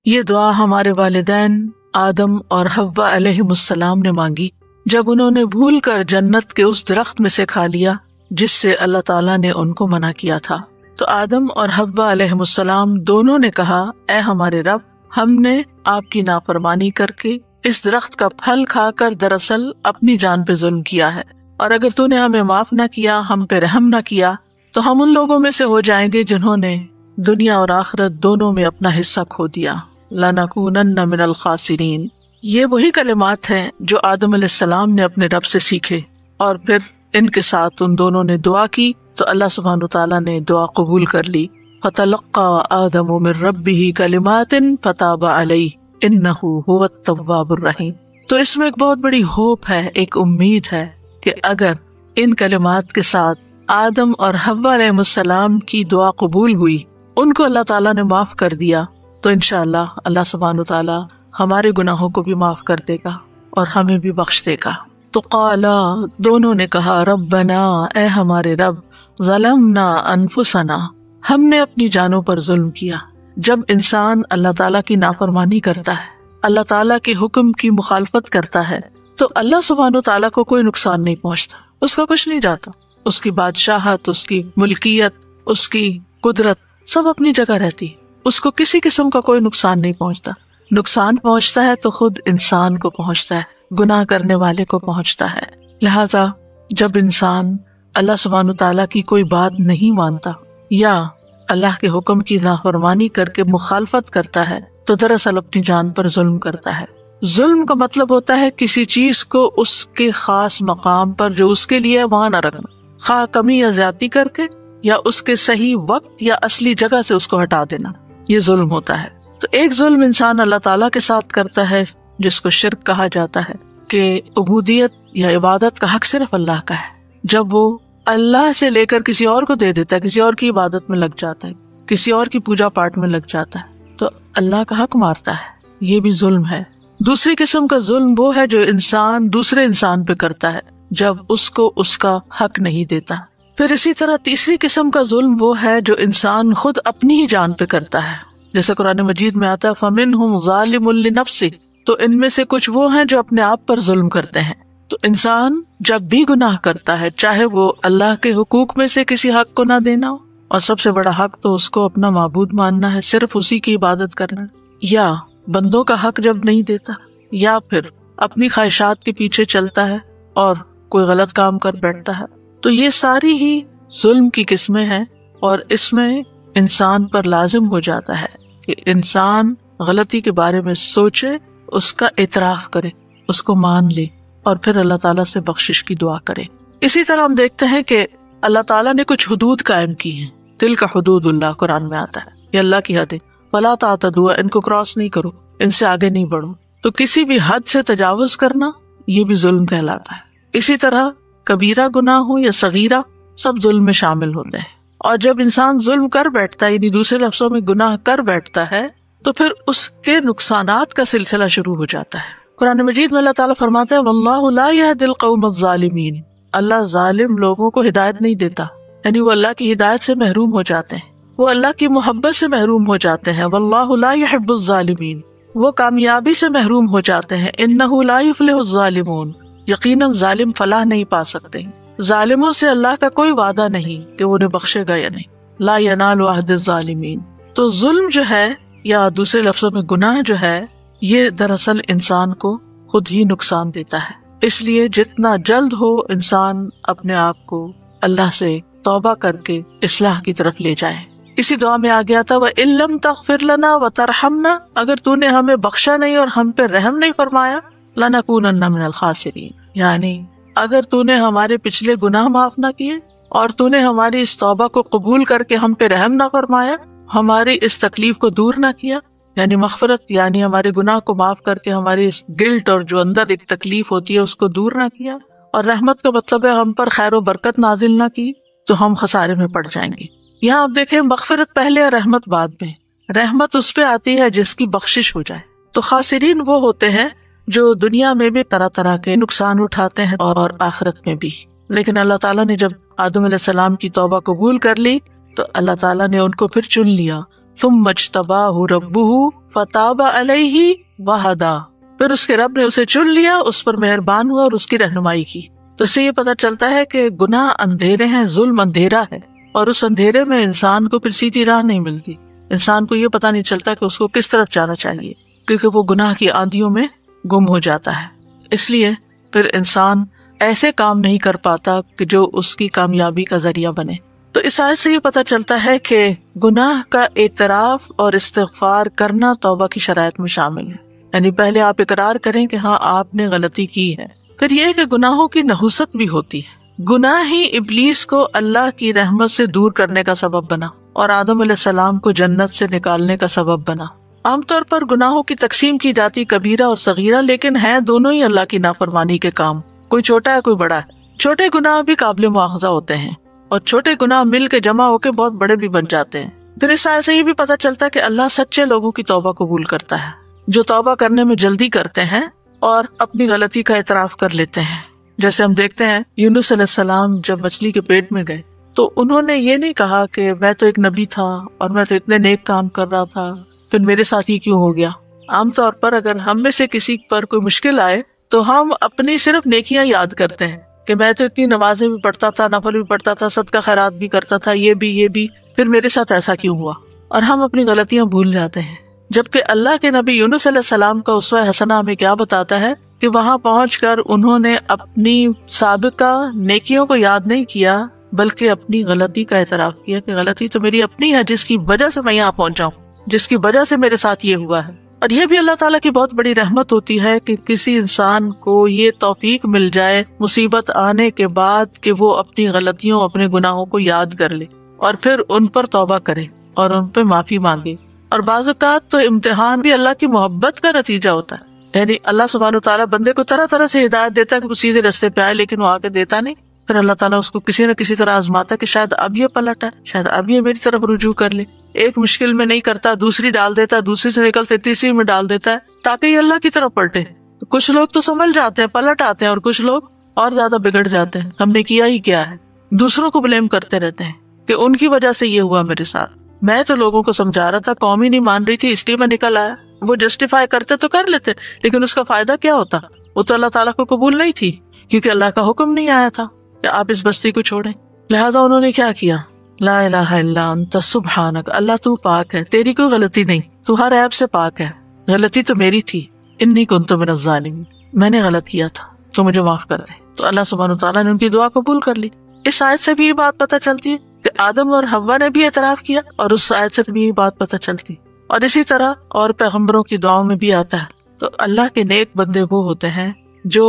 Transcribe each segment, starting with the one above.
یہ دعا ہمارے والدین آدم اور حوا علیہم السلام نے مانگی جب انہوں نے بھول کر جنت کے اس درخت میں سے کھا لیا جس سے اللہ تعالیٰ نے ان کو منع کیا تھا۔ تو آدم اور حوا علیہم السلام دونوں نے کہا، اے ہمارے رب، ہم نے آپ کی نافرمانی کر کے اس درخت کا پھل کھا کر دراصل اپنی جان پہ ظلم کیا ہے، اور اگر تو نے ہمیں معاف نہ کیا، ہم پہ رحم نہ کیا، تو ہم ان لوگوں میں سے ہو جائیں گے جنہوں نے دنیا اور آخرت دونوں میں اپنا حصہ کھو دیا۔ لَنَكُونَنَّ مِنَ الْخَاسِرِينَ۔ یہ وہی کلمات ہیں جو آدم علیہ السلام نے اپنے رب سے سیکھے، اور پھر ان کے ساتھ ان دونوں نے دعا کی تو اللہ سبحانہ وتعالیٰ نے دعا قبول کر لی۔ فَتَلَقَّى آدَمُ مِن رَبِّهِ كَلِمَاتٍ فَتَابَ عَلَيْهِ إِنَّهُ هُوَ التَّوَّابُ الرَّحِيمُ۔ تو اس میں ایک بہت بڑی ہوپ ہے، ایک امید ہے کہ اگر ان کلمات کے ساتھ آدم اور حوا علیہ السلام کی دعا قبول ہوئی، ان کو اللہ تعالیٰ نے معاف کر دیا، تو انشاءاللہ اللہ سبحانہ وتعالیٰ ہمارے گناہوں کو بھی معاف کر دے گا اور ہمیں بھی بخش دے گا۔ تو قالا، دونوں نے کہا، ربنا، اے ہمارے رب، ظلمنا انفسنا، ہم نے اپنی جانوں پر ظلم کیا۔ جب انسان اللہ تعالیٰ کی نافرمانی کرتا ہے، اللہ تعالیٰ کے حکم کی مخالفت کرتا ہے، تو اللہ سبحانہ وتعالیٰ کو کوئی نقصان نہیں پہنچتا، اس کا کچھ نہیں جاتا، اس کی بادشاہت، اس کی ملکیت، اس کی قدرت سب اپنی جگہ رہتی ہے، اس کو کسی قسم کا کوئی نقصان نہیں پہنچتا۔ نقصان پہنچتا ہے تو خود انسان کو پہنچتا ہے، گناہ کرنے والے کو پہنچتا ہے۔ لہذا جب انسان اللہ سبحانہ تعالیٰ کی کوئی بات نہیں مانتا یا اللہ کے حکم کی نافرمانی کر کے مخالفت کرتا ہے تو دراصل اپنی جان پر ظلم کرتا ہے۔ ظلم کا مطلب ہوتا ہے کسی چیز کو اس کے خاص مقام پر جو اس کے لیے ہے وہاں نہ رکھنا، خواہ کمی یا زیادتی کر کے یا اس کے صحیح وقت یا اصلی جگہ سے اس کو ہٹا دینا، یہ ظلم ہوتا ہے۔ تو ایک ظلم انسان اللہ تعالیٰ کے ساتھ کرتا ہے جس کو شرک کہا جاتا ہے، کہ عبودیت یا عبادت کا حق صرف اللہ کا ہے۔ جب وہ اللہ سے لے کر کسی اور کو دے دیتا ہے، کسی اور کی عبادت میں لگ جاتا ہے، کسی اور کی پوجا پاٹ میں لگ جاتا ہے، تو اللہ کا حق مارتا ہے، یہ بھی ظلم ہے۔ دوسری قسم کا ظلم وہ ہے جو انسان دوسرے انسان پہ کرتا ہے جب اس کو اس کا حق نہیں دیتا۔ پھر اسی طرح تیسری قسم کا ظلم وہ ہے جو انسان خود اپنی ہی جان پہ کرتا ہے، جیسے قرآن مجید میں آتا ہے فَمِنْهُمْ ظَالِمٌ لِنَفْسِهِ، تو ان میں سے کچھ وہ ہیں جو اپنے آپ پر ظلم کرتے ہیں۔ تو انسان جب بھی گناہ کرتا ہے، چاہے وہ اللہ کے حقوق میں سے کسی حق کو نہ دینا ہو، اور سب سے بڑا حق تو اس کو اپنا معبود ماننا ہے، صرف اسی کی عبادت کرنا، یا بندوں کا حق جب نہیں دیتا، یا پھر اپنی خواہشات کے پیچھے چلتا ہے اور کوئی غلط کام کر بیٹھتا ہے، تو یہ ساری ہی ظلم کی قسمیں ہیں، اور اس میں انسان پر لازم ہو جاتا ہے کہ انسان غلطی کے بارے میں سوچے، اس کا اعتراف کرے، اس کو مان لے، اور پھر اللہ تعالیٰ سے بخشش کی دعا کرے۔ اسی طرح ہم دیکھتے ہیں کہ اللہ تعالیٰ نے کچھ حدود قائم کی ہیں، تلک حدود اللہ قرآن میں آتا ہے، یہ اللہ کی حد ہے، فلا تعتدوا، ان کو کراس نہیں کرو، ان سے آگے نہیں بڑھو۔ تو کسی بھی حد سے تجاوز کرنا یہ بھی ظلم کہلاتا ہے۔ اسی طرح کبیرہ گناہ ہو یا صغیرہ، سب ظلم میں شامل ہوتے ہیں۔ اور جب انسان ظلم کر بیٹھتا ہے، یعنی دوسرے لفظوں میں گناہ کر بیٹھتا ہے، تو پھر اس کے نقصانات کا سلسلہ شروع ہو جاتا ہے۔ قرآن مجید میں اللہ تعالیٰ فرماتا ہے وَاللَّهُ لَا يَهْدِي الْقَوْمَ الظَّالِمِينَ، اللہ ظالم لوگوں کو ہدایت نہیں دیتا، یعنی وہ اللہ کی ہدایت سے محروم ہو جاتے ہیں، وہ اللہ کی محبت سے محروم ہو جاتے ہیں۔ وَاللَّهُ لَا يُحِبُّ الظَّالِمِينَ، وہ کامیابی سے محروم ہو جاتے ہیں۔ إِنَّهُ لَا يُفْلِحُ الظَّالِمُونَ، یقیناً ظالم فلاح نہیں پا سکتے۔ ظالموں سے اللہ کا کوئی وعدہ نہیں کہ وہ انہیں بخشے گا یا نہیں۔ لا ينال عہد الظالمین، تو ظلم جو ہے یا دوسرے لفظوں میں گناہ جو ہے، یہ دراصل انسان کو خود ہی نقصان دیتا ہے۔ اس لیے جتنا جلد ہو انسان اپنے آپ کو اللہ سے توبہ کر کے اصلاح کی طرف لے جائے۔ اسی دعا میں آ گیا تھا وَإِن لَّمْ تَغْفِرْ لَنَا وَتَرْحَمْنَا، اگر تو نے ہمیں بخشا نہیں اور ہم پہ رحم نہیں فرمایا، لَنَكُونَنَّ مِنَ الْخَاسِرِينَ، یعنی اگر تو نے ہمارے پچھلے گناہ معاف نہ کیے اور تو نے ہماری اس توبہ کو قبول کر کے ہم پہ رحم نہ فرمایا، ہماری اس تکلیف کو دور نہ کیا، یعنی مغفرت، یعنی ہمارے گناہ کو معاف کر کے ہماری اس گلٹ اور جو اندر ایک تکلیف ہوتی ہے اس کو دور نہ کیا، اور رحمت کا مطلب ہے ہم پر خیر و برکت نازل نہ کی، تو ہم خسارے میں پڑ جائیں گے۔ یہاں آپ دیکھیں مغفرت پہلے اور رحمت بعد میں۔ رحمت اس پہ آتی ہے جس کی بخشش ہو جائے۔ تو خاسرین وہ ہوتے ہیں جو دنیا میں بھی طرح طرح کے نقصان اٹھاتے ہیں اور آخرت میں بھی۔ لیکن اللہ تعالیٰ نے جب آدم علیہ السلام کی توبہ قبول کر لی تو اللہ تعالیٰ نے ان کو پھر چن لیا، ثم اجتباہ ربہ فتاب علیہ وہدی، پھر اس کے رب نے اسے چن لیا، اس پر مہربان ہوا اور اس کی رہنمائی کی۔ تو اس سے یہ پتہ چلتا ہے کہ گناہ اندھیرے ہیں، ظلم اندھیرا ہے، اور اس اندھیرے میں انسان کو پھر سیدھی راہ نہیں ملتی، انسان کو یہ پتہ نہیں چلتا کہ اس کو کس طرف جانا چاہیے، کیونکہ وہ گناہ کی آندھیوں میں گم ہو جاتا ہے۔ اس لیے پھر انسان ایسے کام نہیں کر پاتا کہ جو اس کی کامیابی کا ذریعہ بنے۔ تو اس آیت سے یہ پتہ چلتا ہے کہ گناہ کا اعتراف اور استغفار کرنا توبہ کی شرائط میں شامل ہے، یعنی پہلے آپ اقرار کریں کہ ہاں آپ نے غلطی کی ہے۔ پھر یہ کہ گناہوں کی نحوست بھی ہوتی ہے، گناہ ہی ابلیس کو اللہ کی رحمت سے دور کرنے کا سبب بنا اور آدم علیہ السلام کو جنت سے نکالنے کا سبب بنا۔ عام طور پر گناہوں کی تقسیم کی جاتی کبیرہ اور صغیرہ، لیکن ہیں دونوں ہی اللہ کی نافرمانی کے کام، کوئی چھوٹا ہے کوئی بڑا ہے۔ چھوٹے گناہ بھی قابل مواخذہ ہوتے ہیں اور چھوٹے گناہ مل کے جمع ہو کے بہت بڑے بھی بن جاتے ہیں۔ پھر اس آیت سے یہ بھی پتہ چلتا ہے کہ اللہ سچے لوگوں کی توبہ قبول کرتا ہے، جو توبہ کرنے میں جلدی کرتے ہیں اور اپنی غلطی کا اعتراف کر لیتے ہیں۔ جیسے ہم دیکھتے ہیں یونس علیہ السلام جب مچھلی کے پیٹ میں گئے تو انہوں نے یہ نہیں کہا کہ میں تو ایک نبی تھا اور میں تو اتنے نیک کام کر رہا تھا، پھر میرے ساتھ یہ کیوں ہو گیا۔ عام طور پر اگر ہم میں سے کسی پر کوئی مشکل آئے تو ہم اپنی صرف نیکیاں یاد کرتے ہیں کہ میں تو اتنی نمازیں بھی پڑھتا تھا، نفل بھی پڑھتا تھا، صدقہ خیرات بھی کرتا تھا، یہ بھی، پھر میرے ساتھ ایسا کیوں ہوا، اور ہم اپنی غلطیاں بھول جاتے ہیں۔ جبکہ اللہ کے نبی یونس علیہ السلام کا اسوہ حسنہ ہمیں کیا بتاتا ہے کہ وہاں پہنچ کر انہوں نے اپنی سابقہ نیکیوں کو یاد نہیں کیا بلکہ اپنی غلطی کا اعتراف کیا کہ غلطی تو میری اپنی ہے، جس کی وجہ سے میں یہاں پہنچا ہوں، جس کی وجہ سے میرے ساتھ یہ ہوا ہے۔ اور یہ بھی اللہ تعالیٰ کی بہت بڑی رحمت ہوتی ہے کہ کسی انسان کو یہ توفیق مل جائے مصیبت آنے کے بعد کہ وہ اپنی غلطیوں، اپنے گناہوں کو یاد کر لے اور پھر ان پر توبہ کرے اور ان پہ معافی مانگے۔ اور بعض اوقات تو امتحان بھی اللہ کی محبت کا نتیجہ ہوتا ہے، یعنی اللہ سبحانہ وتعالیٰ بندے کو طرح طرح سے ہدایت دیتا ہے کہ وہ سیدھے راستے پہ آئے، لیکن وہ آگے دیتا نہیں۔ پھر اللہ تعالیٰ اس کو کسی نہ کسی طرح آزماتا ہے کہ شاید اب یہ پلٹ ہے، شاید اب یہ میری طرف رجوع کر لے۔ ایک مشکل میں نہیں کرتا، دوسری ڈال دیتا ہے، دوسری سے نکلتے تیسری میں ڈال دیتا ہے تاکہ یہ اللہ کی طرف پلٹے۔ کچھ لوگ تو سنبھل جاتے ہیں، پلٹ آتے ہیں، اور کچھ لوگ اور زیادہ بگڑ جاتے ہیں۔ ہم نے کیا ہی کیا ہے، دوسروں کو بلیم کرتے رہتے ہیں کہ ان کی وجہ سے یہ ہوا میرے ساتھ۔ میں تو لوگوں کو سمجھا رہا تھا، قوم ہی نہیں مان رہی تھی، اس لیے میں نکل آیا۔ وہ جسٹیفائی کرتے تو کر لیتے، لیکن اس کا فائدہ کیا ہوتا؟ وہ تو اللہ تعالیٰ کو قبول نہیں تھی، کیونکہ اللہ کا حکم نہیں آیا تھا کہ آپ اس بستی کو چھوڑیں۔ لہذا انہوں نے کیا کیا؟ لا الہ الا انت سبحانک، اللہ تو پاک ہے، تیری کوئی غلطی نہیں، تو ہر عیب سے پاک ہے، غلطی تو میری تھی، انی کنت من الظالمین، میں نے غلط کیا تھا تو مجھے معاف کر دے۔ تو اللہ سبحانہ وتعالیٰ نے ان کی دعا قبول کر لی۔ اس آیت سے بھی یہ بات پتہ چلتی ہے کہ آدم اور حوا نے بھی اعتراف کیا، اور اس آیت سے بھی یہ بات پتہ چلتی، اور اسی طرح اور پیغمبروں کی دعاؤں میں بھی آتا ہے۔ تو اللہ کے نیک بندے وہ ہوتے ہیں جو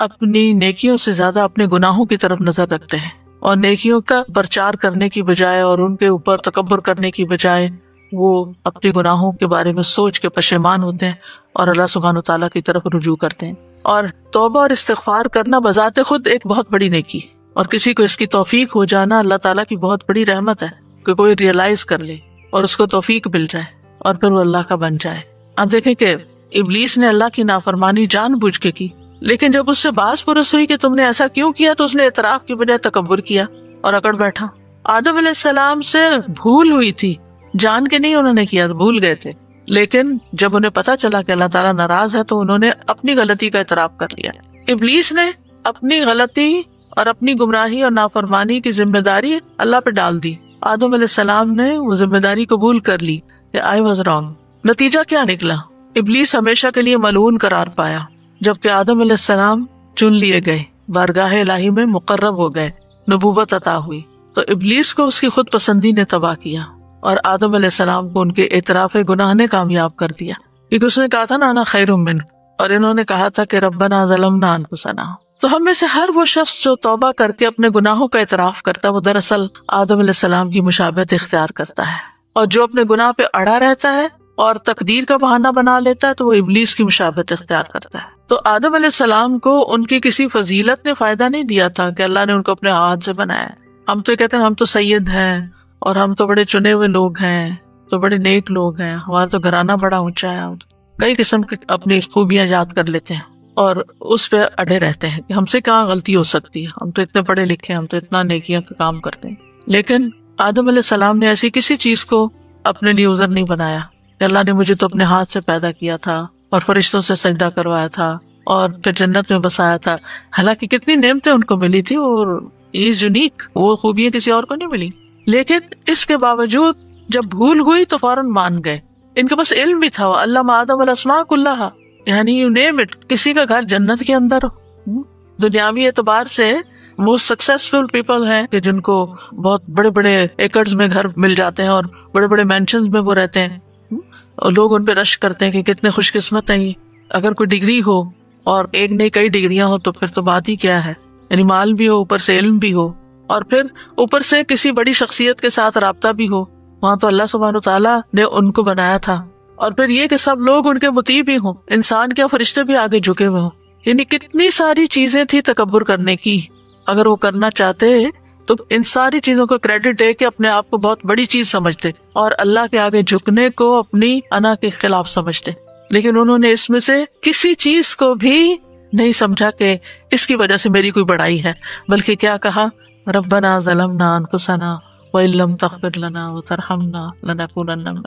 اپنی نیکیوں سے زیادہ اپنے گناہوں کی طرف نظر رکھتے ہیں، اور نیکیوں کا پرچار کرنے کی بجائے اور ان کے اوپر تکبر کرنے کی بجائے وہ اپنے گناہوں کے بارے میں سوچ کے پشیمان ہوتے ہیں اور اللہ سبحانہ وتعالیٰ کی طرف رجوع کرتے ہیں۔ اور توبہ اور استغفار کرنا بذات خود ایک بہت بڑی نیکی، اور کسی کو اس کی توفیق ہو جانا اللہ تعالیٰ کی بہت بڑی رحمت ہے کہ کوئی ریئلائز کر لے اور اس کو توفیق مل جائے اور پھر وہ اللہ کا بن جائے۔ آپ دیکھیں کہ ابلیس نے اللہ کی نافرمانی جان بوجھ کے کی، لیکن جب اس سے باز پرس ہوئی کہ تم نے ایسا کیوں کیا تو اس نے اعتراف کی بجائے تکبر کیا اور اکڑ بیٹھا۔ آدم علیہ السلام سے بھول ہوئی تھی، جان کے نہیں انہوں نے کیا، بھول گئے تھے، لیکن جب انہیں پتا چلا کہ اللہ تعالیٰ ناراض ہے تو انہوں نے اپنی غلطی کا اعتراف کر لیا۔ ابلیس نے اپنی غلطی اور اپنی گمراہی اور نافرمانی کی ذمہ داری اللہ پہ ڈال دی۔ آدم علیہ السلام نے وہ ذمہ داری قبول کر لی کہ I was wrong۔ نتیجہ کیا نکلا؟ ابلیس ہمیشہ کے لیے ملعون قرار پایا، جبکہ آدم علیہ السلام چن لیے گئے، بارگاہ الہی میں مقرب ہو گئے، نبوت عطا ہوئی۔ تو ابلیس کو اس کی خود پسندی نے تباہ کیا اور آدم علیہ السلام کو ان کے اعتراف گناہ نے کامیاب کر دیا، کیونکہ اس نے کہا تھا نا انا خیر منہ، اور انہوں نے کہا تھا کہ ربنا ظلمنا انفسنا۔ تو ہم میں سے ہر وہ شخص جو توبہ کر کے اپنے گناہوں کا اعتراف کرتا ہے وہ دراصل آدم علیہ السلام کی مشابہت اختیار کرتا ہے، اور جو اپنے گناہ پہ اڑا رہتا ہے اور تقدیر کا بہانہ بنا لیتا ہے تو وہ ابلیس کی مشابہت اختیار کرتا ہے۔ تو آدم علیہ السلام کو ان کی کسی فضیلت نے فائدہ نہیں دیا تھا کہ اللہ نے ان کو اپنے ہاتھ سے بنایا۔ ہم تو کہتے ہیں ہم تو سید ہیں اور ہم تو بڑے چنے ہوئے لوگ ہیں، تو بڑے نیک لوگ ہیں، ہمارا تو گھرانہ بڑا اونچا ہے، کئی قسم کی اپنی خوبیاں یاد کر لیتے ہیں اور اس پہ اڑے رہتے ہیں کہ ہم سے کہاں غلطی ہو سکتی ہے، ہم تو اتنے پڑھے لکھے ہیں، ہم تو اتنا نیکیاں کا کام کرتے ہیں۔ لیکن آدم علیہ السلام نے ایسی کسی چیز کو اپنے لیے عذر نہیں بنایا کہ اللہ نے مجھے تو اپنے ہاتھ سے پیدا کیا تھا اور فرشتوں سے سجدہ کروایا تھا اور پھر جنت میں بسایا تھا. حالانکہ کتنی نعمتیں ان کو ملی تھی اور از یونیک، وہ خوبیاں کسی اور کو نہیں ملی. لیکن اس کے باوجود جب بھول ہوئی تو فوراً مان گئے. ان کے پاس علم بھی تھا. علم آدم الاسماء کلھا، یعنی یو نیم اٹ. کسی کا گھر جنت کے اندر ہو. دنیاوی اعتبار سے موسٹ سکسیسفل پیپل ہیں کہ جن کو بہت بڑے بڑے ایکڑز میں گھر مل جاتے ہیں اور بڑے بڑے مینشنز میں وہ رہتے ہیں. اور لوگ ان پہ رش کرتے ہیں کہ کتنے خوش قسمت ہیں یہ. اگر کوئی ڈگری ہو اور ایک نہیں کئی ڈگریاں ہو تو پھر تو بات ہی کیا ہے. یعنی مال بھی ہو، اوپر سے علم بھی ہو، اور پھر اوپر سے کسی بڑی شخصیت کے ساتھ رابطہ بھی ہو. وہاں تو اللہ سبحانہ تعالیٰ نے ان کو بنایا تھا. اور پھر یہ کہ سب لوگ ان کے مطیع بھی ہوں، انسان کیا فرشتے بھی آگے جھکے ہوئے ہوں. یعنی کتنی ساری چیزیں تھی تکبر کرنے کی. اگر وہ کرنا چاہتے تو ان ساری چیزوں کو کریڈٹ دے کے اپنے آپ کو بہت بڑی چیز سمجھتے اور اللہ کے آگے جھکنے کو اپنی انا کے خلاف سمجھتے. لیکن انہوں نے اس میں سے کسی چیز کو بھی نہیں سمجھا کہ اس کی وجہ سے میری کوئی بڑائی ہے، بلکہ کیا کہا، ربنا ظلمنا انفسنا وان لم تغفر لنا وترحمنا لنکونن.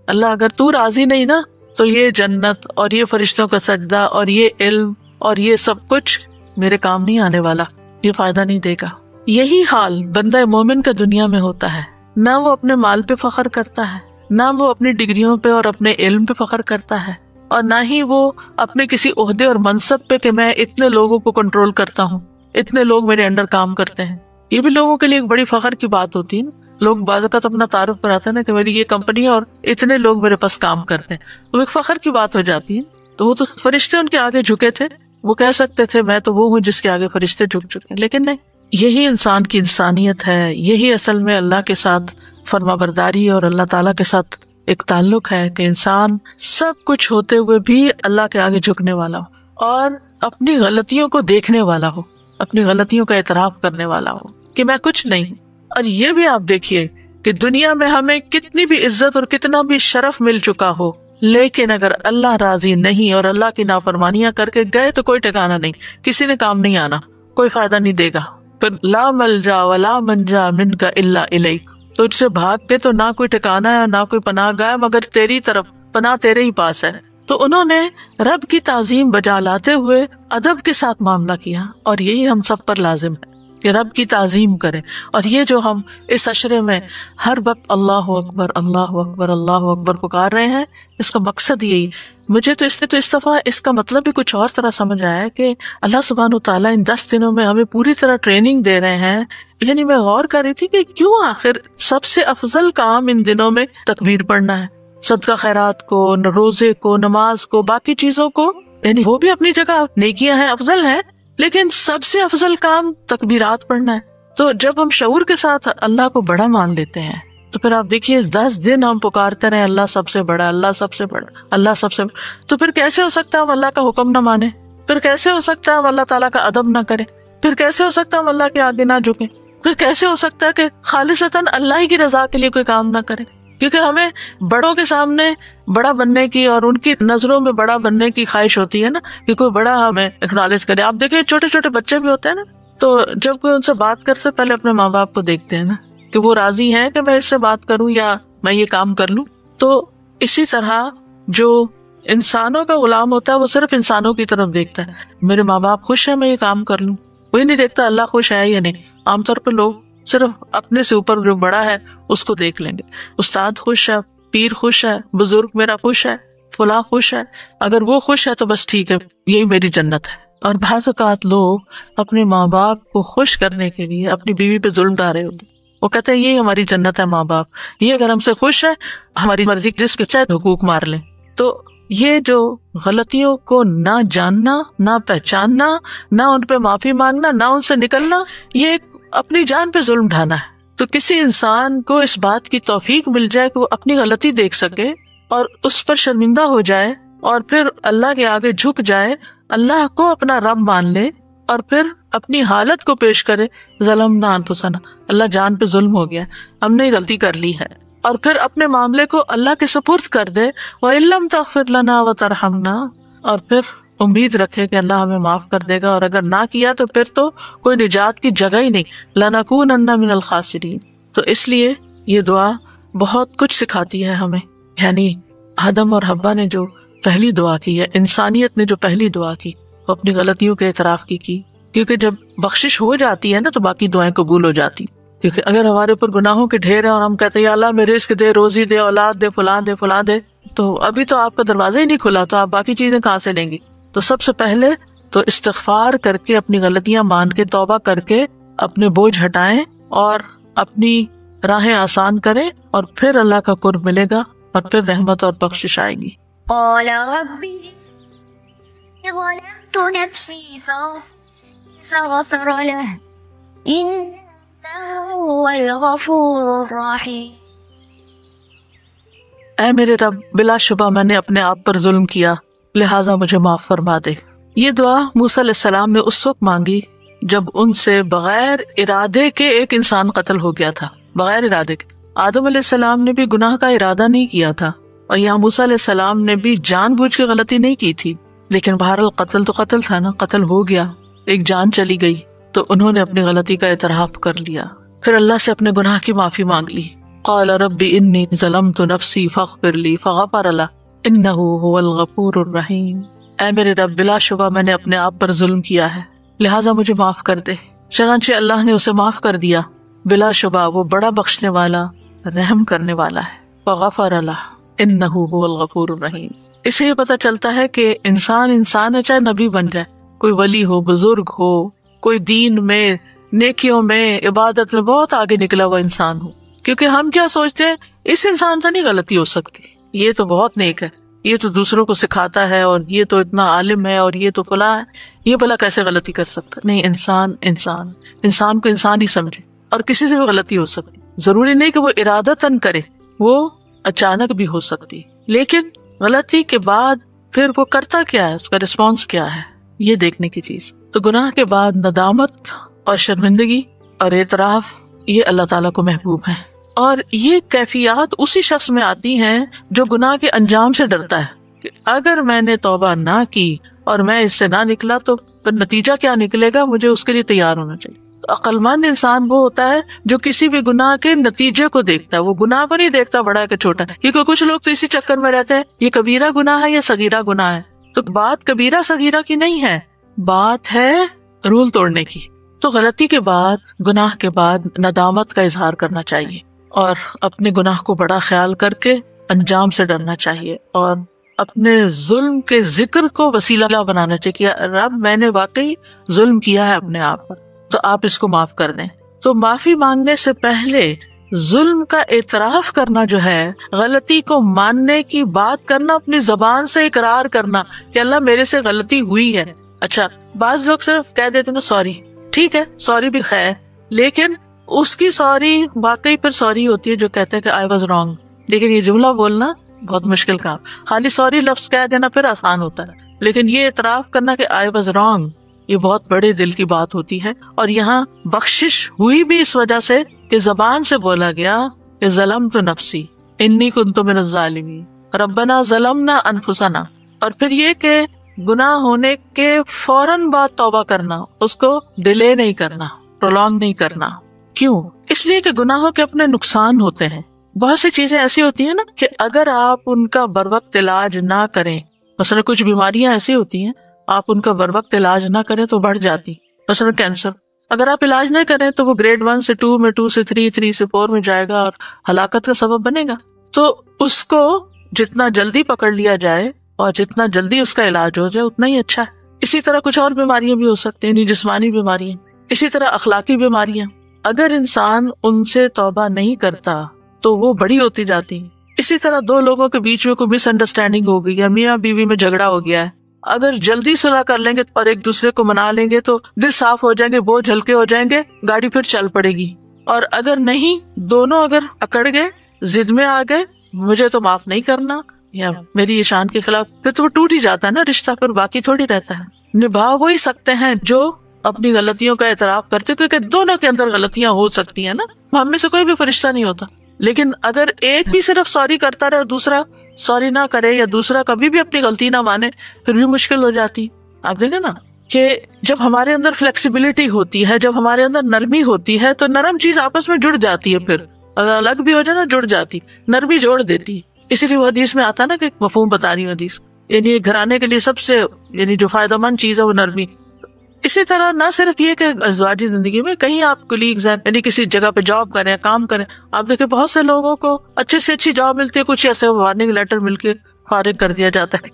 اللہ اگر تو راضی نہیں نا تو یہ جنت اور یہ فرشتوں کا سجدہ اور یہ علم اور یہ سب کچھ میرے کام نہیں آنے والا، یہ فائدہ نہیں دے گا. یہی حال بندہ مومن کا دنیا میں ہوتا ہے. نہ وہ اپنے مال پہ فخر کرتا ہے، نہ وہ اپنی ڈگریوں پہ اور اپنے علم پہ فخر کرتا ہے، اور نہ ہی وہ اپنے کسی عہدے اور منصب پہ کہ میں اتنے لوگوں کو کنٹرول کرتا ہوں، اتنے لوگ میرے انڈر کام کرتے ہیں. یہ بھی لوگوں کے لیے ایک بڑی فخر کی بات ہوتی ہے. لوگ بعض اوقات اپنا تعارف کراتے ہیں نا کہ میری یہ کمپنی ہے اور اتنے لوگ میرے پاس کام کرتے ہیں، وہ ایک فخر کی بات ہو جاتی ہے. تو وہ تو فرشتے ان کے آگے جھکے تھے، وہ کہہ سکتے تھے میں تو وہ ہوں جس کے آگے فرشتے جھک چکے، لیکن نہیں. یہی انسان کی انسانیت ہے. یہی اصل میں اللہ کے ساتھ فرما برداری اور اللہ تعالیٰ کے ساتھ ایک تعلق ہے کہ انسان سب کچھ ہوتے ہوئے بھی اللہ کے آگے جھکنے والا ہو اور اپنی غلطیوں کو دیکھنے والا ہو، اپنی غلطیوں کا اعتراف کرنے والا ہو کہ میں کچھ نہیں. اور یہ بھی آپ دیکھیے کہ دنیا میں ہمیں کتنی بھی عزت اور کتنا بھی شرف مل چکا ہو، لیکن اگر اللہ راضی نہیں اور اللہ کی نافرمانیاں کر کے گئے تو کوئی ٹھکانا نہیں، کسی نے کام نہیں آنا، کوئی فائدہ نہیں دے گا. پھر لا ملجا ولا منجا منک الا الیک، تجھ سے بھاگ کے تو نہ کوئی ٹھکانا ہے نہ کوئی پناہ گاہ مگر تیری طرف، پناہ تیرے ہی پاس ہے. تو انہوں نے رب کی تعظیم بجا لاتے ہوئے ادب کے ساتھ معاملہ کیا، اور یہی ہم سب پر لازم ہے کہ رب کی تعظیم کریں. اور یہ جو ہم اس عشرے میں ہر وقت اللہ اکبر اللہ اکبر اللہ اکبر پکار رہے ہیں، اس کا مقصد یہی. مجھے تو اس دفعہ اس کا مطلب بھی کچھ اور طرح سمجھ آیا کہ اللہ سبحانہ وتعالیٰ ان 10 دنوں میں ہمیں پوری طرح ٹریننگ دے رہے ہیں. یعنی میں غور کر رہی تھی کہ کیوں آخر سب سے افضل کام ان دنوں میں تکبیر پڑھنا ہے. صدقہ خیرات کو، روزے کو، نماز کو، باقی چیزوں کو، یعنی وہ بھی اپنی جگہ نیکیاں ہیں، افضل ہیں، لیکن سب سے افضل کام تکبیرات پڑھنا ہے. تو جب ہم شعور کے ساتھ اللہ کو بڑا مان لیتے ہیں تو پھر آپ دیکھیے 10 دن ہم پکارتے رہے اللہ سب سے بڑا، اللہ سب سے بڑا، اللہ سب سے بڑا. تو پھر کیسے ہو سکتا ہے ہم اللہ کا حکم نہ مانیں؟ پھر کیسے ہو سکتا ہے ہم اللہ تعالیٰ کا ادب نہ کریں؟ پھر کیسے ہو سکتا ہے ہم اللہ کے آگے نہ جھکیں؟ پھر کیسے ہو سکتا ہے کہ خالصتاً اللہ ہی کی رضا کے لیے کوئی کام نہ کریں؟ کیونکہ ہمیں بڑوں کے سامنے بڑا بننے کی اور ان کی نظروں میں بڑا بننے کی خواہش ہوتی ہے نا کہ کوئی بڑا ہمیں اکنالج کرے. آپ دیکھیں چھوٹے چھوٹے بچے بھی ہوتے ہیں نا، تو جب کوئی ان سے بات کرتے پہلے اپنے ماں باپ کو دیکھتے ہیں نا کہ وہ راضی ہیں کہ میں اس سے بات کروں یا میں یہ کام کر لوں. تو اسی طرح جو انسانوں کا غلام ہوتا ہے وہ صرف انسانوں کی طرف دیکھتا ہے. میرے ماں باپ خوش ہیں، میں یہ کام کر لوں. وہی نہیں دیکھتا اللہ خوش ہے یا نہیں. عام طور پہ لوگ صرف اپنے سے اوپر جو بڑا ہے اس کو دیکھ لیں گے. استاد خوش ہے، پیر خوش ہے، بزرگ میرا خوش ہے، فلاں خوش ہے، اگر وہ خوش ہے تو بس ٹھیک ہے، یہی میری جنت ہے. اور بعض اوقات لوگ اپنے ماں باپ کو خوش کرنے کے لیے اپنی بیوی پہ ظلم ڈال رہے ہوتے. وہ کہتے ہیں یہ ہماری جنت ہے ماں باپ، یہ اگر ہم سے خوش ہے ہماری مرضی جس کے چاہے حقوق مار لیں. تو یہ جو غلطیوں کو نہ جاننا، نہ پہچاننا، نہ ان پہ معافی مانگنا، نہ ان سے نکلنا، یہ اپنی جان پہ ظلم ڈھانا ہے. تو کسی انسان کو اس بات کی توفیق مل جائے کہ وہ اپنی غلطی دیکھ سکے اور اس پر شرمندہ ہو جائے اور پھر اللہ کے آگے جھک جائے، اللہ کو اپنا رب مان لے اور پھر اپنی حالت کو پیش کرے، ظلمنا انفسنا، اللہ جان پہ ظلم ہو گیا، ہم نے غلطی کر لی ہے، اور پھر اپنے معاملے کو اللہ کے سپرد کر دے، وَإِن لَّمْ تَغْفِرْ لَنَا وَتَرْحَمْنَا، اور پھر امید رکھے کہ اللہ ہمیں معاف کر دے گا، اور اگر نہ کیا تو پھر تو کوئی نجات کی جگہ ہی نہیں، لَنَكُونَنَّ مِنَ الْخَاسِرِينَ. تو اس لیے یہ دعا بہت کچھ سکھاتی ہے ہمیں. یعنی آدم اور حوا نے جو پہلی دعا کی ہے، انسانیت نے جو پہلی دعا کی، وہ اپنی غلطیوں کے اعتراف کی. کیونکہ جب بخشش ہو جاتی ہے نا تو باقی دعائیں قبول ہو جاتی. کیونکہ اگر ہمارے اوپر گناہوں کے ڈھیر ہیں اور ہم کہتے ہیں یا اللہ میں رزق دے، روزی دے، اولاد دے، فلاں دے، تو ابھی تو آپ کا دروازہ ہی نہیں کھلا، تو آپ باقی چیزیں کہاں سے لیں گی؟ تو سب سے پہلے تو استغفار کر کے، اپنی غلطیاں مان کے، توبہ کر کے اپنے بوجھ ہٹائیں اور اپنی راہیں آسان کریں، اور پھر اللہ کا قرب ملے گا اور پھر رحمت اور بخشش آئے گی. قال ربي ظلمت نفسي فغفر له إنه هو الغفور الرحيم. اے میرے رب، بلا شبہ میں نے اپنے آپ پر ظلم کیا، لہٰذا مجھے معاف فرما دے. یہ دعا موسیٰ علیہ السلام نے اس وقت مانگی جب ان سے بغیر ارادے کے ایک انسان قتل ہو گیا تھا. بغیر ارادے کے. آدم علیہ السلام نے بھی گناہ کا ارادہ نہیں کیا تھا، اور یہاں موسیٰ علیہ السلام نے بھی جان بوجھ کے غلطی نہیں کی تھی، لیکن بہرحال قتل تو قتل تھا نا، قتل ہو گیا، ایک جان چلی گئی، تو انہوں نے اپنی غلطی کا اعتراف کر لیا، پھر اللہ سے اپنے گناہ کی معافی مانگ لی. قال رب انی ظلمت نفسی فاغفر لی فغفر له انہ هو الغفور الرحیم. اے میرے رب، بلا شبہ میں نے اپنے آپ پر ظلم کیا ہے، لہٰذا مجھے معاف کر دے. چنانچہ اللہ نے اسے معاف کر دیا، بلا شبہ وہ بڑا بخشنے والا، رحم کرنے والا ہے. فغفر له انہ هو الغفور الرحیم. اس سے یہ پتہ چلتا ہے کہ انسان ہے، چاہے نبی بن جائے، کوئی ولی ہو، بزرگ ہو، کوئی دین میں، نیکیوں میں، عبادت میں بہت آگے نکلا ہوا انسان ہو. کیونکہ ہم کیا سوچتے ہیں، اس انسان سے نہیں غلطی ہو سکتی، یہ تو بہت نیک ہے، یہ تو دوسروں کو سکھاتا ہے، اور یہ تو اتنا عالم ہے، اور یہ تو فلاں ہے، یہ بھلا کیسے غلطی کر سکتا؟ نہیں، انسان کو انسان ہی سمجھے، اور کسی سے بھی غلطی ہو سکتی. ضروری نہیں کہ وہ ارادتاً کرے، وہ اچانک بھی ہو سکتی، لیکن غلطی کے بعد پھر وہ کرتا کیا ہے، اس کا رسپانس کیا ہے، یہ دیکھنے کی چیز. تو گناہ کے بعد ندامت اور شرمندگی اور اعتراف، یہ اللہ تعالیٰ کو محبوب ہے. اور یہ کیفیات اسی شخص میں آتی ہیں جو گناہ کے انجام سے ڈرتا ہے، کہ اگر میں نے توبہ نہ کی اور میں اس سے نہ نکلا تو پھر نتیجہ کیا نکلے گا، مجھے اس کے لیے تیار ہونا چاہیے. تو عقل مند انسان وہ ہوتا ہے جو کسی بھی گناہ کے نتیجے کو دیکھتا ہے، وہ گناہ کو نہیں دیکھتا بڑا ہے کہ چھوٹا ہے. کیونکہ کچھ لوگ تو اسی چکر میں رہتے ہیں، یہ کبیرہ گناہ ہے یا صغیرہ گناہ ہے. تو بات کبیرہ صغیرہ کی نہیں ہے، بات ہے رول توڑنے کی. تو غلطی کے بعد، گناہ کے بعد ندامت کا اظہار کرنا چاہیے، اور اپنے گناہ کو بڑا خیال کر کے انجام سے ڈرنا چاہیے، اور اپنے ظلم کے ذکر کو وسیلہ بنانا چاہیے کہ رب میں نے واقعی ظلم کیا ہے اپنے آپ پر، تو آپ اس کو معاف کر دیں. تو معافی مانگنے سے پہلے ظلم کا اعتراف کرنا جو ہے، غلطی کو ماننے کی بات کرنا، اپنی زبان سے اقرار کرنا کہ اللہ میرے سے غلطی ہوئی ہے. اچھا، بعض لوگ صرف کہہ دیتے ہیں سوری، ٹھیک ہے، سوری بھی خیر، لیکن اس کی سوری واقعی پھر سوری ہوتی ہے جو کہتے ہیں کہ آئی واز رانگ. لیکن یہ جملہ بولنا بہت مشکل کام. خالی سوری لفظ کہہ دینا پھر آسان ہوتا ہے، لیکن یہ اعتراف کرنا کہ آئی واز رانگ، یہ بہت بڑے دل کی بات ہوتی ہے. اور یہاں بخشش ہوئی بھی اس وجہ سے کہ زبان سے بولا گیا کہ ظلمت نفسی انی کنت من الظالمین ربنا ظلمنا انفسنا. اور پھر یہ کہ گناہ ہونے کے فوراً بعد توبہ کرنا، اس کو ڈیلے نہیں کرنا، پرولونگ نہیں کرنا. کیوں؟ اس لیے کہ گناہوں کے اپنے نقصان ہوتے ہیں. بہت سی چیزیں ایسی ہوتی ہیں نا کہ اگر آپ ان کا بروقت علاج نہ کریں، مثلا کچھ بیماریاں ایسی ہوتی ہیں آپ ان کا بروقت علاج نہ کریں تو بڑھ جاتی. مثلا کینسر، اگر آپ علاج نہیں کریں تو وہ گریڈ 1 سے 2 میں، 2 سے 3، 3 سے 4 میں جائے گا اور ہلاکت کا سبب بنے گا. تو اس کو جتنا جلدی پکڑ لیا جائے اور جتنا جلدی اس کا علاج ہو جائے اتنا ہی اچھا ہے. اسی طرح کچھ اور بیماریاں بھی ہو سکتی ہیں، جسمانی بیماریاں، اسی طرح اخلاقی بیماریاں. اگر انسان ان سے توبہ نہیں کرتا تو وہ بڑی ہوتی جاتی ہیں. اسی طرح دو لوگوں کے بیچ میں کوئی مس انڈرسٹینڈنگ ہو گئی ہے، میاں بیوی میں جھگڑا ہو گیا ہے، اگر جلدی صلح کر لیں گے اور ایک دوسرے کو منا لیں گے تو دل صاف ہو جائیں گے، بوجھ ہلکے ہو جائیں گے، گاڑی پھر چل پڑے گی. اور اگر نہیں، دونوں اگر اکڑ گئے، ضد میں آ گئے، مجھے تو معاف نہیں کرنا یا میری یہ شان کے خلاف، پھر تو وہ ٹوٹ ہی جاتا ہے نا رشتہ، پھر باقی تھوڑی رہتا ہے. نبھا وہی سکتے ہیں جو اپنی غلطیوں کا اعتراف کرتے، کیونکہ دونوں کے اندر غلطیاں ہو سکتی ہیں نا، ہم میں سے کوئی بھی فرشتہ نہیں ہوتا. لیکن اگر ایک بھی صرف سوری کرتا رہے اور دوسرا سوری نہ کرے، یا دوسرا کبھی بھی اپنی غلطی نہ مانے، پھر بھی مشکل ہو جاتی. آپ دیکھیں نا کہ جب ہمارے اندر فلیکسیبلٹی ہوتی ہے، جب ہمارے اندر نرمی ہوتی ہے، تو نرم چیز آپس میں جڑ جاتی ہے. پھر اگر الگ بھی ہو جائے نا جڑ جاتی، نرمی جوڑ دیتی. اسی لیے وہ حدیث میں آتا نا کہ مفہوم بتا رہی ہوں حدیث، یعنی گھرانے کے لیے سب سے یعنی جو فائدہ مند چیز ہے وہ نرمی. اسی طرح نہ صرف یہ کہ ازواجی زندگی میں کہیں آپ کولیگز ہیں یعنی کسی جگہ پہ جاب کریں کام کریں، آپ دیکھیں بہت سے لوگوں کو اچھے سے اچھی جاب ملتی ہے، کچھ ایسے وارننگ لیٹر مل کے فارغ کر دیا جاتا ہے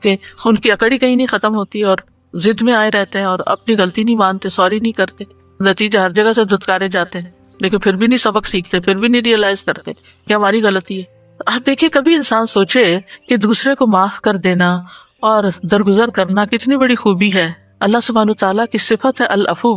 کہ ان کی اکڑی کہیں نہیں ختم ہوتی اور ضد میں آئے رہتے ہیں اور اپنی غلطی نہیں مانتے، سوری نہیں کرتے، نتیجہ ہر جگہ سے دھتکارے جاتے ہیں، لیکن پھر بھی نہیں سبق سیکھتے، پھر بھی نہیں ریئلائز کرتے کہ ہماری غلطی ہے. آپ دیکھیے کبھی انسان سوچے کہ دوسرے کو معاف کر دینا اور درگزر کرنا کتنی بڑی خوبی ہے. اللہ سبحانہ تعالیٰ کی صفت ہے العفو،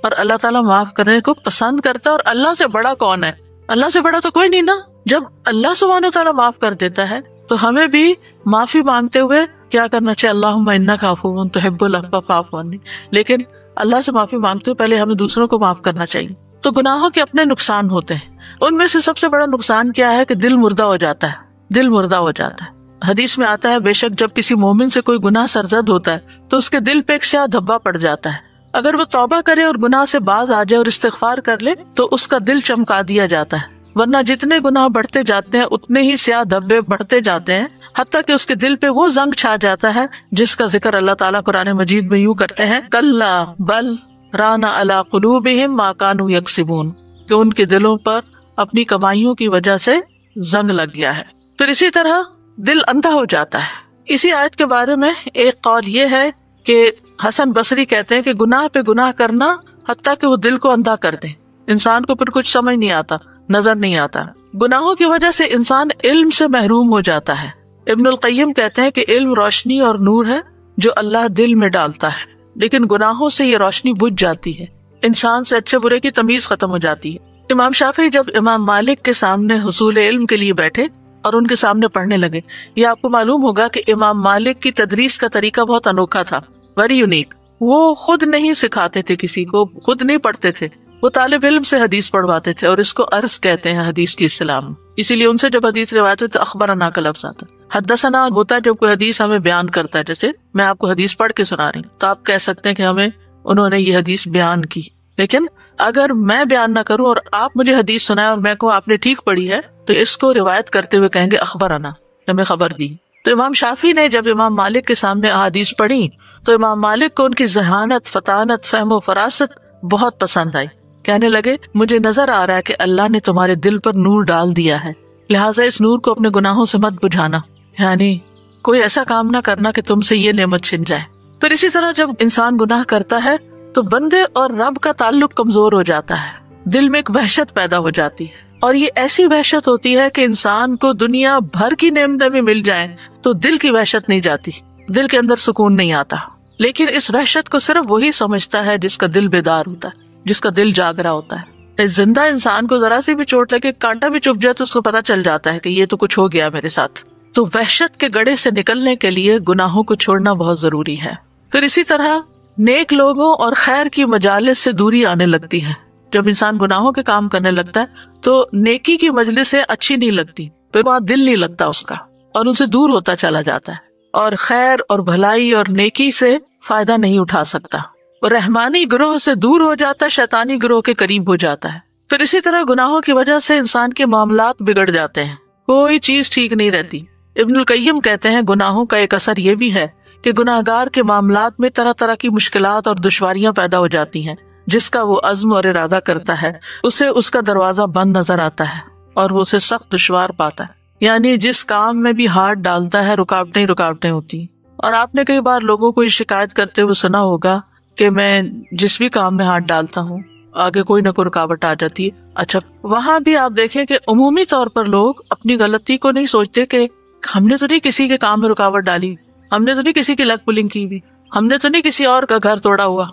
اور اللہ تعالیٰ معاف کرنے کو پسند کرتا ہے. اور اللہ سے بڑا کون ہے؟ اللہ سے بڑا تو کوئی نہیں نا. جب اللہ سبحانہ تعالیٰ معاف کر دیتا ہے تو ہمیں بھی معافی مانگتے ہوئے کیا کرنا چاہیے؟ اللہم انک عفو تحب العفو فاعف عنی. لیکن اللہ سے معافی مانگتے ہوئے پہلے ہمیں دوسروں کو معاف کرنا چاہیے. تو گناہوں کے اپنے نقصان ہوتے ہیں، ان میں سے سب سے بڑا نقصان کیا ہے کہ دل مردہ ہو جاتا ہے، دل مردہ ہو جاتا ہے. حدیث میں آتا ہے بے شک جب کسی مومن سے کوئی گناہ سرزد ہوتا ہے تو اس کے دل پہ ایک سیاہ دھبا پڑ جاتا ہے. اگر وہ توبہ کرے اور گناہ سے باز آ جائے اور استغفار کر لے تو اس کا دل چمکا دیا جاتا ہے. ورنہ جتنے گناہ بڑھتے جاتے ہیں اتنے ہی سیاہ دھبے بڑھتے جاتے ہیں، حتیٰ کہ اس کے دل پہ وہ زنگ چھا جاتا ہے جس کا ذکر اللہ تعالیٰ قرآن مجید میں یوں کرتے ہیں کلا بل ران علی قلوبہم ما کانوا یکسبون، کہ ان کے دلوں پر اپنی کمائیوں کی وجہ سے زنگ لگ گیا ہے. پھر اسی طرح دل اندھا ہو جاتا ہے. اسی آیت کے بارے میں ایک قول یہ ہے کہ حسن بصری کہتے ہیں کہ گناہ پہ گناہ کرنا حتیٰ کہ وہ دل کو اندھا کر دیں، انسان کو پھر کچھ سمجھ نہیں آتا، نظر نہیں آتا. گناہوں کی وجہ سے انسان علم سے محروم ہو جاتا ہے. ابن القیم کہتے ہیں کہ علم روشنی اور نور ہے جو اللہ دل میں ڈالتا ہے، لیکن گناہوں سے یہ روشنی بجھ جاتی ہے، انسان سے اچھے برے کی تمیز ختم ہو جاتی ہے. امام شافعی جب امام مالک کے سامنے حصول علم کے لیے بیٹھے اور ان کے سامنے پڑھنے لگے، یہ آپ کو معلوم ہوگا کہ امام مالک کی تدریس کا طریقہ بہت انوکھا تھا، ویری یونیک. وہ خود نہیں سکھاتے تھے کسی کو، خود نہیں پڑھتے تھے، وہ طالب علم سے حدیث پڑھواتے تھے، اور اس کو عرض کہتے ہیں حدیث کی اصطلاح میں. اسی لیے ان سے جب حدیث روایت ہوتی تو اخبرنا کا لفظ آتا. حدثنا ہوتا ہے جب کوئی حدیث ہمیں بیان کرتا ہے، جیسے میں آپ کو حدیث پڑھ کے سنا رہی ہوں تو آپ کہہ سکتے ہیں کہ ہمیں انہوں نے یہ حدیث بیان کی. لیکن اگر میں بیان نہ کروں اور آپ مجھے حدیث سنائیں اور میں کہوں آپ نے ٹھیک پڑھی ہے تو اس کو روایت کرتے ہوئے کہیں گے اخبرنا، ہمیں خبر دی. تو امام شافعی نے جب امام مالک کے سامنے احادیث پڑھی تو امام مالک کو ان کی ذہانت، فطانت، فہم و فراست بہت پسند آئی. کہنے لگے مجھے نظر آ رہا ہے کہ اللہ نے تمہارے دل پر نور ڈال دیا ہے، لہٰذا اس نور کو اپنے گناہوں سے مت بجھانا، یعنی کوئی ایسا کام نہ کرنا کہ تم سے یہ نعمت چھن جائے. پھر اسی طرح جب انسان گناہ کرتا ہے تو بندے اور رب کا تعلق کمزور ہو جاتا ہے، دل میں ایک وحشت پیدا ہو جاتی ہے، اور یہ ایسی وحشت ہوتی ہے کہ انسان کو دنیا بھر کی نعمتیں بھی مل جائیں تو دل کی وحشت نہیں جاتی، دل کے اندر سکون نہیں آتا. لیکن اس وحشت کو صرف وہی سمجھتا ہے جس کا دل بیدار ہوتا ہے، جس کا دل جاگ رہا ہوتا ہے. زندہ انسان کو ذرا سی بھی چوٹ لگے، کانٹا بھی چبھ جائے تو اس کو پتا چل جاتا ہے کہ یہ تو کچھ ہو گیا میرے ساتھ. تو وحشت کے گڑھے سے نکلنے کے لیے گناہوں کو چھوڑنا بہت ضروری ہے. پھر اسی طرح نیک لوگوں اور خیر کی مجالس سے دوری آنے لگتی ہے. جب انسان گناہوں کے کام کرنے لگتا ہے تو نیکی کی مجلسیں اچھی نہیں لگتی، پھر وہاں دل نہیں لگتا اس کا اور ان سے دور ہوتا چلا جاتا ہے، اور خیر اور بھلائی اور نیکی سے فائدہ نہیں اٹھا سکتا. رحمانی گروہ سے دور ہو جاتا ہے، شیطانی گروہ کے قریب ہو جاتا ہے. پھر اسی طرح گناہوں کی وجہ سے انسان کے معاملات بگڑ جاتے ہیں، کوئی چیز ٹھیک نہیں رہتی. ابن القیم کہتے ہیں گناہوں کا ایک اثر یہ بھی ہے کہ گناہگار کے معاملات میں طرح طرح کی مشکلات اور دشواریاں پیدا ہو جاتی ہیں. جس کا وہ عزم اور ارادہ کرتا ہے اسے اس کا دروازہ بند نظر آتا ہے اور وہ اسے سخت دشوار پاتا ہے. یعنی جس کام میں بھی ہاتھ ڈالتا ہے رکاوٹیں ہوتی. اور آپ نے کئی بار لوگوں کو یہ شکایت کرتے ہوئے سنا ہوگا کہ میں جس بھی کام میں ہاتھ ڈالتا ہوں آگے کوئی نہ کوئی رکاوٹ آ جاتی ہے. اچھا، وہاں بھی آپ دیکھیں کہ عمومی طور پر لوگ اپنی غلطی کو نہیں سوچتے کہ ہم نے تو نہیں کسی کے کام میں رکاوٹ ڈالی، ہم نے تو نہیں کسی کی لگ پلنگ کی بھی، ہم نے تو نہیں کسی اور کا گھر توڑا ہوا.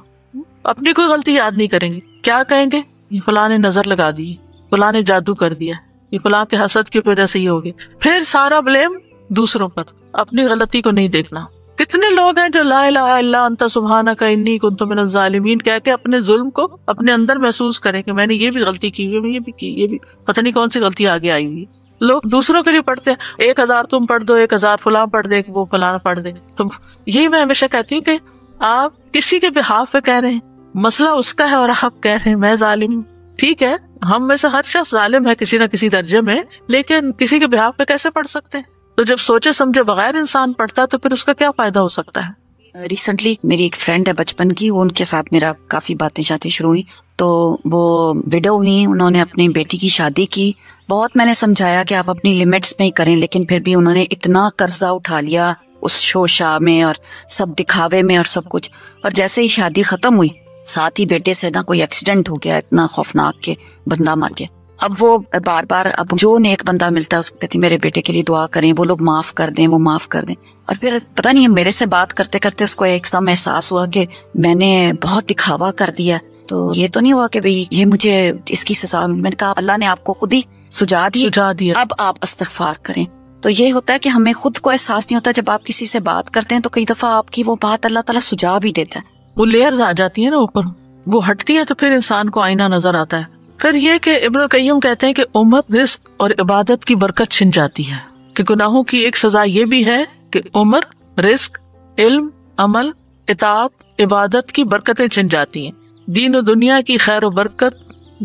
اپنی کوئی غلطی یاد نہیں کریں گے، کیا کہیں گے؟ یہ فلاں نے نظر لگا دی، فلاں نے جادو کر دیا، یہ فلاں کے حسد کی وجہ سے یہ ہو گیا. پھر سارا بلیم دوسروں پر، اپنی غلطی کو نہیں دیکھنا. کتنے لوگ ہیں جو لا الہ الا انت سبحانک انی کنت من الظالمین کہہ کے اپنے ظلم کو اپنے اندر محسوس کریں کہ میں نے یہ بھی غلطی کی ہوئی، یہ بھی کی، یہ بھی پتہ نہیں کون سی غلطی آگے آئی ہوئی. لوگ دوسروں کے لیے پڑھتے ہیں، 1000 تم پڑھ دو، 1000 فلاں پڑھ دے، وہ فلاں پڑھ دے. تم یہی میں ہمیشہ کہتی ہوں کہ آپ کسی کے بہاف پہ کہہ رہے ہیں، مسئلہ اس کا ہے اور آپ کہہ رہے ہیں میں ظالم ہوں. ٹھیک ہے، ہم میں سے ہر شخص ظالم ہے کسی نہ کسی درجے میں، لیکن کسی کے بہاف پہ کیسے پڑھ سکتے ہیں؟ تو جب سوچے سمجھے بغیر انسان پڑھتا تو پھر اس کا کیا فائدہ ہو سکتا ہے؟ ریسنٹلی میری ایک فرینڈ ہے بچپن کی، وہ ان کے ساتھ میرا کافی باتیں شاتیں شروع ہوئی، تو وہ وڈو ہوئی، انہوں نے اپنی بیٹی کی شادی کی، بہت میں نے سمجھایا کہ آپ اپنی لمٹس میں ہی کریں، لیکن پھر بھی انہوں نے اتنا قرضہ اٹھا لیا اس شو شاہ میں اور سب دکھاوے میں اور سب کچھ، اور جیسے ہی شادی ختم ہوئی ساتھ ہی بیٹے سے نا کوئی ایکسیڈنٹ ہو گیا اتنا خوفناک کہ بندہ مر گیا۔ اب وہ بار بار اب جو نیک بندہ ملتا ہے اس کو کہتی میرے بیٹے کے لیے دعا کریں، وہ لوگ معاف کر دیں، وہ معاف کر دیں، اور پھر پتہ نہیں میرے سے بات کرتے کرتے اس کو ایک دم احساس ہوا کہ میں نے بہت دکھاوا کر دیا، تو یہ تو نہیں ہوا کہ بھئی یہ مجھے اس کی سزا، میں نے کہا اللہ نے آپ کو خود ہی سجا دیا، اب آپ استغفار کریں۔ تو یہ ہوتا ہے کہ ہمیں خود کو احساس نہیں ہوتا، جب آپ کسی سے بات کرتے ہیں تو کئی دفعہ آپ کی وہ بات اللہ تعالیٰ سجا بھی دیتا ہے، وہ لیئرز آ جاتی ہیں نا اوپر، وہ ہٹتی ہے تو پھر انسان کو آئینہ نظر آتا ہے۔ پھر یہ کہ ابن القیم کہتے ہیں کہ عمر، رزق اور عبادت کی برکت چھن جاتی ہے، کہ گناہوں کی ایک سزا یہ بھی ہے کہ عمر، رزق، علم، عمل، اطاعت، عبادت کی برکتیں چھن جاتی ہیں، دین و دنیا کی خیر و برکت